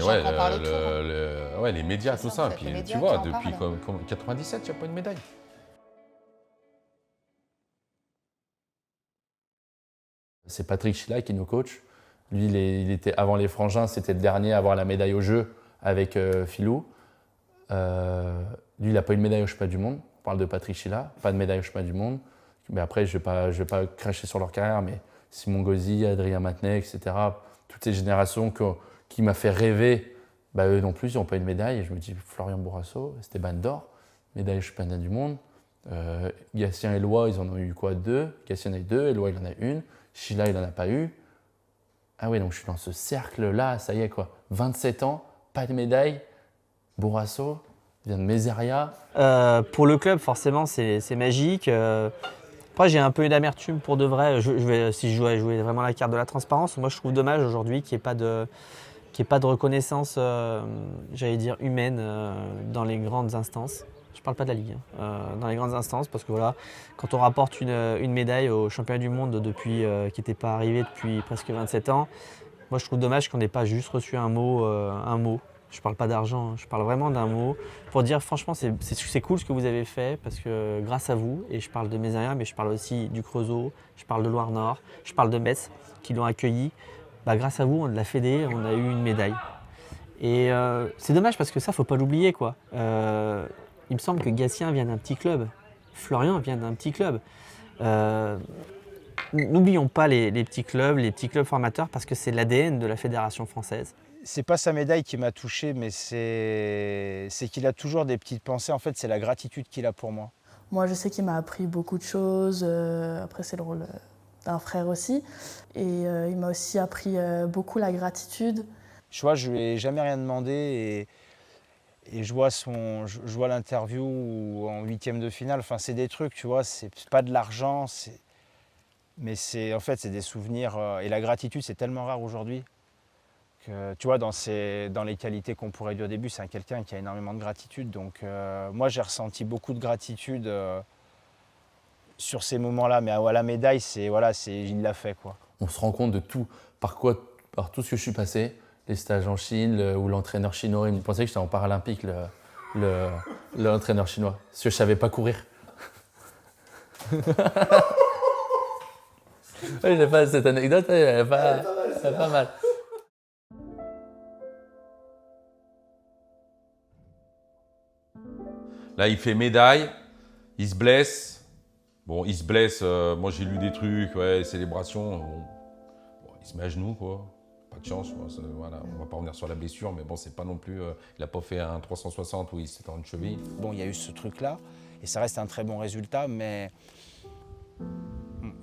les médias, tout ça. Puis tu vois, depuis 97, il n'y a pas une médaille. C'est Patrick Chila qui nous coach. Lui, il était avant les Frangins, c'était le dernier à avoir la médaille au jeu avec Philou. Lui, il n'a pas eu de médaille au championnat du monde. On parle de Patrick Chila, pas de médaille au championnat du monde. Mais après, je ne vais pas cracher sur leur carrière, mais Simon Gauzy, Adrien Matenet, etc. Toutes ces générations qui m'ont fait rêver, eux non plus, ils n'ont pas eu de médaille. Et je me dis, Florian Bourrasso, Esteban d'or, médaille au championnat du monde. Gatien et Eloi, ils en ont eu quoi? 2. Gatien en a eu 2, Eloi, il en a une. Chila, il n'en a pas eu. Ah oui, donc je suis dans ce cercle-là, ça y est quoi. 27 ans, pas de médaille. Bourrasso, vient de Mézeria. Pour le club, forcément, c'est magique. Après, j'ai un peu d'amertume pour de vrai. Si je jouais vraiment la carte de la transparence, moi je trouve dommage aujourd'hui qu'il n'y ait pas de reconnaissance, j'allais dire humaine, dans les grandes instances. Je ne parle pas de la Ligue, dans les grandes instances, parce que voilà, quand on rapporte une médaille au championnat du monde qui n'était pas arrivé depuis presque 27 ans, moi je trouve dommage qu'on n'ait pas juste reçu un mot. Je ne parle pas d'argent, je parle vraiment d'un mot pour dire franchement c'est cool ce que vous avez fait parce que grâce à vous, et je parle de Mézeria mais je parle aussi du Creusot, je parle de Loire-Nord, je parle de Metz qui l'ont accueilli, grâce à vous, de la Fédé, on a eu une médaille. Et c'est dommage parce que ça, faut pas l'oublier quoi. Il me semble que Gatien vient d'un petit club, Florian vient d'un petit club. N'oublions pas les petits clubs formateurs parce que c'est l'ADN de la Fédération française. C'est pas sa médaille qui m'a touché, mais c'est qu'il a toujours des petites pensées. En fait, c'est la gratitude qu'il a pour moi. Moi, je sais qu'il m'a appris beaucoup de choses. Après, c'est le rôle d'un frère aussi. Et il m'a aussi appris beaucoup la gratitude. Tu vois, je lui ai jamais rien demandé et je vois l'interview en 8e de finale. Enfin, c'est des trucs, tu vois, c'est pas de l'argent, mais en fait, c'est des souvenirs. Et la gratitude, c'est tellement rare aujourd'hui. Tu vois, dans les qualités qu'on pourrait dire au début, c'est quelqu'un qui a énormément de gratitude. Donc moi, j'ai ressenti beaucoup de gratitude sur ces moments-là. Mais à la médaille, il l'a fait, quoi. On se rend compte de tout, par tout ce que je suis passé, les stages en Chine, où l'entraîneur chinois, il me pensait que j'étais en paralympique, l'entraîneur chinois, parce que je ne savais pas courir. J'ai pas cette anecdote, elle n'est pas... c'est pas mal. Là, il fait médaille, il se blesse. Bon, il se blesse, moi j'ai lu des trucs, ouais, célébration. Bon, il se met à genoux, quoi. Pas de chance, voilà. On va pas revenir sur la blessure, mais bon, c'est pas non plus. Il a pas fait un 360 où il s'est en une cheville. Bon, il y a eu ce truc-là, et ça reste un très bon résultat, mais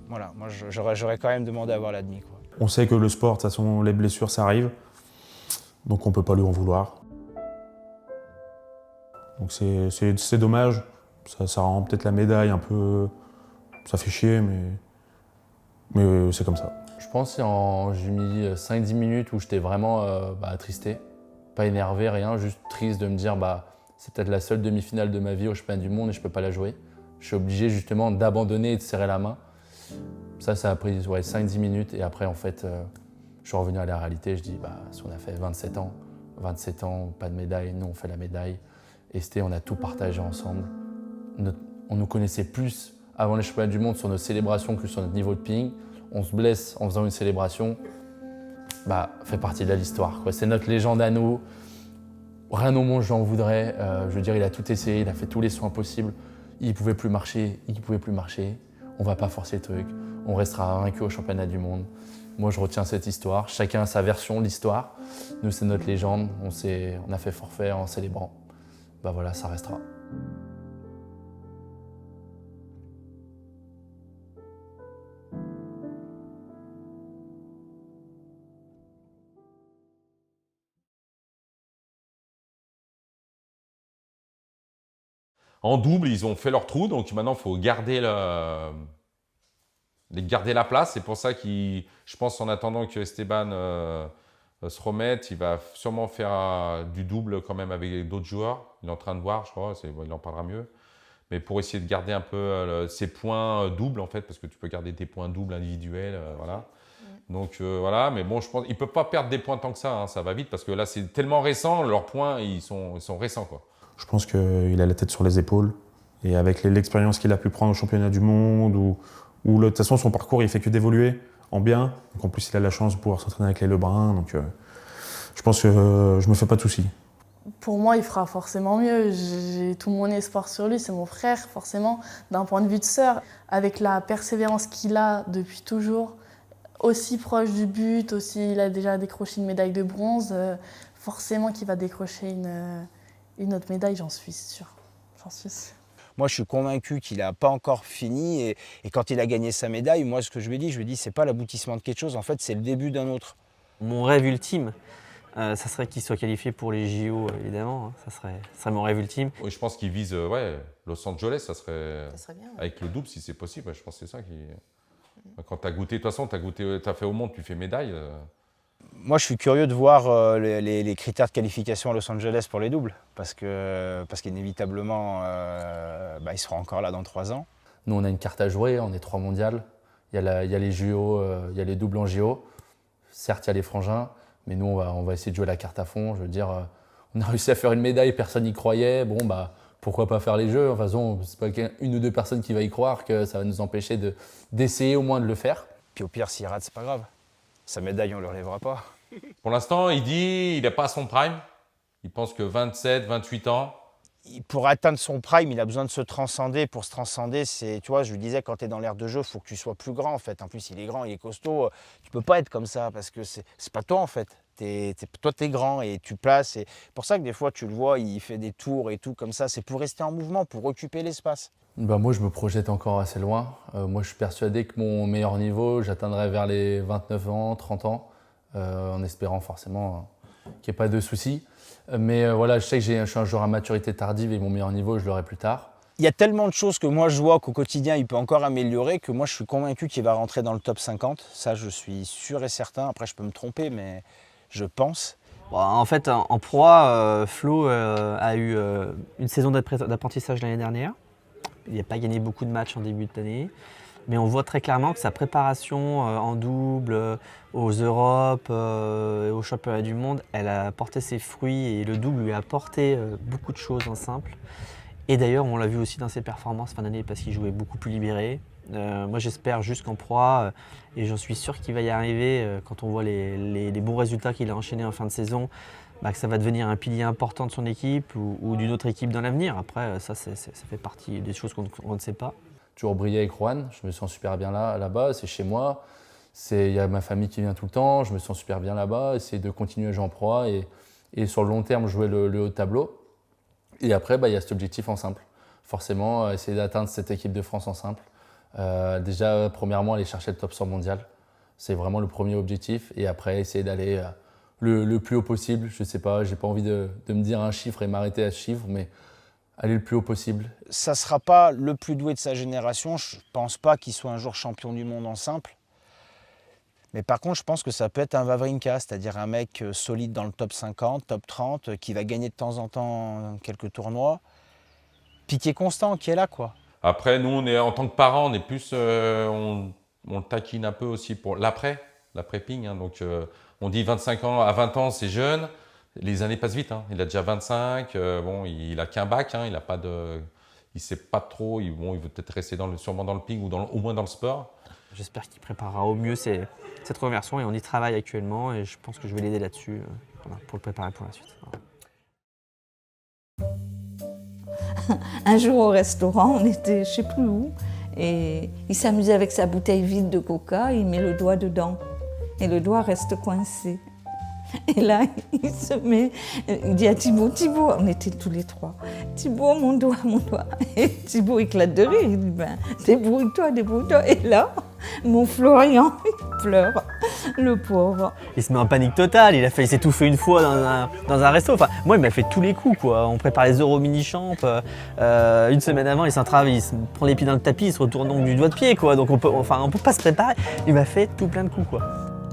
voilà, moi j'aurais quand même demandé à avoir la demi, quoi. On sait que le sport, de toute façon, les blessures, ça arrive. Donc on peut pas lui en vouloir. Donc c'est dommage. Ça rend peut-être la médaille un peu... Ça fait chier, mais c'est comme ça. Je pense que j'ai mis 5-10 minutes où j'étais vraiment attristé. Pas énervé, rien, juste triste de me dire c'est peut-être la seule demi-finale de ma vie au championnat du monde et je peux pas la jouer. Je suis obligé justement d'abandonner et de serrer la main. Ça a pris 5-10 minutes et après en fait je suis revenu à la réalité. Je dis si on a fait 27 ans, pas de médaille, nous on fait la médaille. Esté, on a tout partagé ensemble. On nous connaissait plus avant les championnats du monde sur nos célébrations que sur notre niveau de ping. On se blesse en faisant une célébration. Fait partie de l'histoire. C'est notre légende à nous. Rien au monde, j'en voudrais. Je veux dire, il a tout essayé, il a fait tous les soins possibles. Il pouvait plus marcher. On va pas forcer le truc. On restera vaincu au championnat du monde. Moi, je retiens cette histoire. Chacun a sa version de l'histoire. Nous, c'est notre légende. On a fait forfait en célébrant. Voilà, ça restera. En double, ils ont fait leur trou, donc maintenant, il faut garder la place. C'est pour ça je pense, en attendant que Esteban se remette, il va sûrement faire du double quand même avec d'autres joueurs. Il est en train de voir, je crois, il en parlera mieux. Mais pour essayer de garder un peu ses points doubles, en fait, parce que tu peux garder tes points doubles individuels, voilà. Donc voilà, mais bon, je pense qu'ils ne peuvent pas perdre des points tant que ça, hein, ça va vite, parce que là, c'est tellement récent, leurs points, ils sont récents, quoi. Je pense qu'il a la tête sur les épaules. Et avec l'expérience qu'il a pu prendre au championnat du monde, de toute façon, son parcours, il fait que d'évoluer en bien. Donc en plus, il a la chance de pouvoir s'entraîner avec les Lebrun. Donc je pense que je me fais pas de soucis. Pour moi, il fera forcément mieux. J'ai tout mon espoir sur lui. C'est mon frère, forcément. D'un point de vue de sœur, avec la persévérance qu'il a depuis toujours, aussi proche du but, il a déjà décroché une médaille de bronze, forcément qu'il va décrocher une autre médaille, j'en suis sûre. Moi, je suis convaincu qu'il n'a pas encore fini et quand il a gagné sa médaille, moi, ce que je lui ai dit, c'est pas l'aboutissement de quelque chose, en fait, c'est le début d'un autre. Mon rêve ultime, ça serait qu'il soit qualifié pour les JO, évidemment. Hein. Ça serait mon rêve ultime. Oui, je pense qu'il vise Los Angeles, ça serait bien. Avec le double, si c'est possible. Je pense que c'est ça qui... Quand tu as goûté, de toute façon, tu as fait au monde, tu fais médaille. Moi, je suis curieux de voir les critères de qualification à Los Angeles pour les doubles, parce qu'inévitablement, ils seront encore là dans 3 ans. Nous, on a une carte à jouer, on est 3 mondiales. Il y a les JO, il y a les doubles en JO. Certes, il y a les frangins, mais nous, on va essayer de jouer la carte à fond. Je veux dire, on a réussi à faire une médaille, personne n'y croyait. Bon, pourquoi pas faire les jeux? De toute façon, c'est pas une ou deux personnes qui va y croire que ça va nous empêcher d'essayer au moins de le faire. Puis au pire, s'il rate, c'est pas grave. Sa médaille, on ne le relèvera pas. Pour l'instant, il dit qu'il n'est pas à son prime. Il pense que 27, 28 ans. Pour atteindre son prime, il a besoin de se transcender. Pour se transcender, tu vois, je lui disais, quand tu es dans l'aire de jeu, il faut que tu sois plus grand, en fait. En plus, il est grand, il est costaud. Tu peux pas être comme ça, parce que c'est pas toi, en fait. Toi, tu es grand et tu places. C'est pour ça que des fois, tu le vois, il fait des tours et tout comme ça. C'est pour rester en mouvement, pour occuper l'espace. Moi, je me projette encore assez loin. Moi, je suis persuadé que mon meilleur niveau, j'atteindrai vers les 29 ans, 30 ans, en espérant forcément qu'il n'y ait pas de soucis. Mais voilà, je sais que je suis un joueur à maturité tardive et mon meilleur niveau, je l'aurai plus tard. Il y a tellement de choses que moi, je vois qu'au quotidien, il peut encore améliorer, que moi, je suis convaincu qu'il va rentrer dans le top 50. Ça, je suis sûr et certain. Après, je peux me tromper, mais je pense. Bon, en fait, en proie, Flo a eu une saison d'apprentissage l'année dernière. Il n'a pas gagné beaucoup de matchs en début d'année, mais on voit très clairement que sa préparation en double, aux Europes, aux championnats du monde, elle a porté ses fruits et le double lui a apporté beaucoup de choses en simple. Et d'ailleurs, on l'a vu aussi dans ses performances fin d'année parce qu'il jouait beaucoup plus libéré. Moi, j'espère jusqu'en Pro et j'en suis sûr qu'il va y arriver quand on voit les bons résultats qu'il a enchaînés en fin de saison, que ça va devenir un pilier important de son équipe ou d'une autre équipe dans l'avenir. Après, ça fait partie des choses qu'on ne sait pas. Toujours briller avec Rouen, je me sens super bien là-bas, c'est chez moi. Il y a ma famille qui vient tout le temps, je me sens super bien là-bas. Essayer de continuer à jouer en Pro et sur le long terme, jouer le haut de tableau. Et après, il y a cet objectif en simple. Forcément, essayer d'atteindre cette équipe de France en simple. Déjà, premièrement, aller chercher le top 100 mondial. C'est vraiment le premier objectif. Et après, essayer d'aller le plus haut possible. Je ne sais pas, je n'ai pas envie de me dire un chiffre et m'arrêter à ce chiffre, mais aller le plus haut possible. Ça ne sera pas le plus doué de sa génération. Je ne pense pas qu'il soit un jour champion du monde en simple. Mais par contre, je pense que ça peut être un Wawrinka, c'est-à-dire un mec solide dans le top 50, top 30, qui va gagner de temps en temps quelques tournois. Puis qui est constant, qui est là, quoi. Après, nous, en tant que parents, on est plus, on le taquine un peu aussi pour l'après-ping. Donc, on dit 25 ans, à 20 ans, c'est jeune. Les années passent vite. Il a déjà 25. Il a qu'un bac. Il a pas de, il sait pas trop. Il veut peut-être rester sûrement dans le ping ou au moins dans le sport. J'espère qu'il préparera au mieux cette reconversion et on y travaille actuellement et je pense que je vais l'aider là-dessus pour le préparer pour la suite. Un jour au restaurant, on était je ne sais plus où, et il s'amusait avec sa bouteille vide de coca, il met le doigt dedans, et le doigt reste coincé. Et là, il se met, il dit à Thibaut, on était tous les trois, Thibaut, mon doigt. Et Thibaut éclate de rire, il dit, débrouille-toi. Et là, mon Florian, il pleure, le pauvre. Il se met en panique totale, il a failli s'étouffer une fois dans un resto. Enfin, moi, il m'a fait tous les coups, quoi. On prépare les Euro mini-champs, une semaine avant, il s'entrave, il se prend les pieds dans le tapis, il se retourne donc du doigt de pied, quoi. Donc on peut pas se préparer. Il m'a fait tout plein de coups, quoi.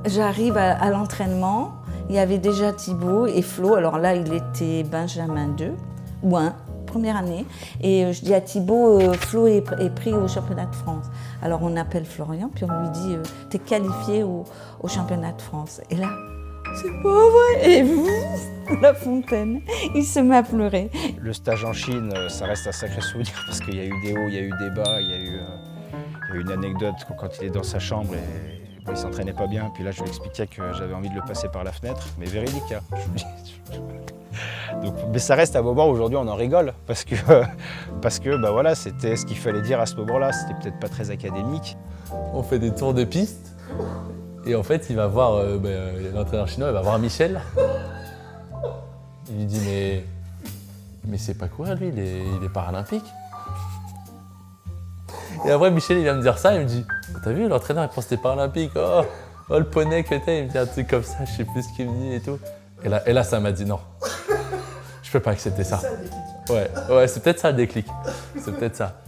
J'arrive à l'entraînement. Il y avait déjà Thibaut et Flo, alors là il était Benjamin 2 ou 1, première année. Et je dis à Thibaut, Flo est pris au championnat de France. Alors on appelle Florian, puis on lui dit, t'es qualifié au championnat de France. Et là, c'est pas vrai. Et la fontaine, il se met à pleurer. Le stage en Chine, ça reste un sacré souvenir parce qu'il y a eu des hauts, il y a eu des bas, il y a eu une anecdote quand il est dans sa chambre et il s'entraînait pas bien, puis là je lui expliquais que j'avais envie de le passer par la fenêtre, mais véridique. Donc, mais ça reste un moment, aujourd'hui on en rigole, parce que voilà, c'était ce qu'il fallait dire à ce moment-là, c'était peut-être pas très académique. On fait des tours de piste, et en fait il va voir, l'entraîneur chinois, il va voir Michel. Il lui dit mais c'est pas quoi lui, il est paralympique. Et après, Michel, il vient me dire ça, il me dit « T'as vu, l'entraîneur, il pense que t'es paralympique, oh, le poney que t'es », il me dit un truc comme ça, je sais plus ce qu'il me dit et tout. Et là, ça m'a dit non, je peux pas accepter ça. Ouais, c'est peut-être ça le déclic, c'est peut-être ça.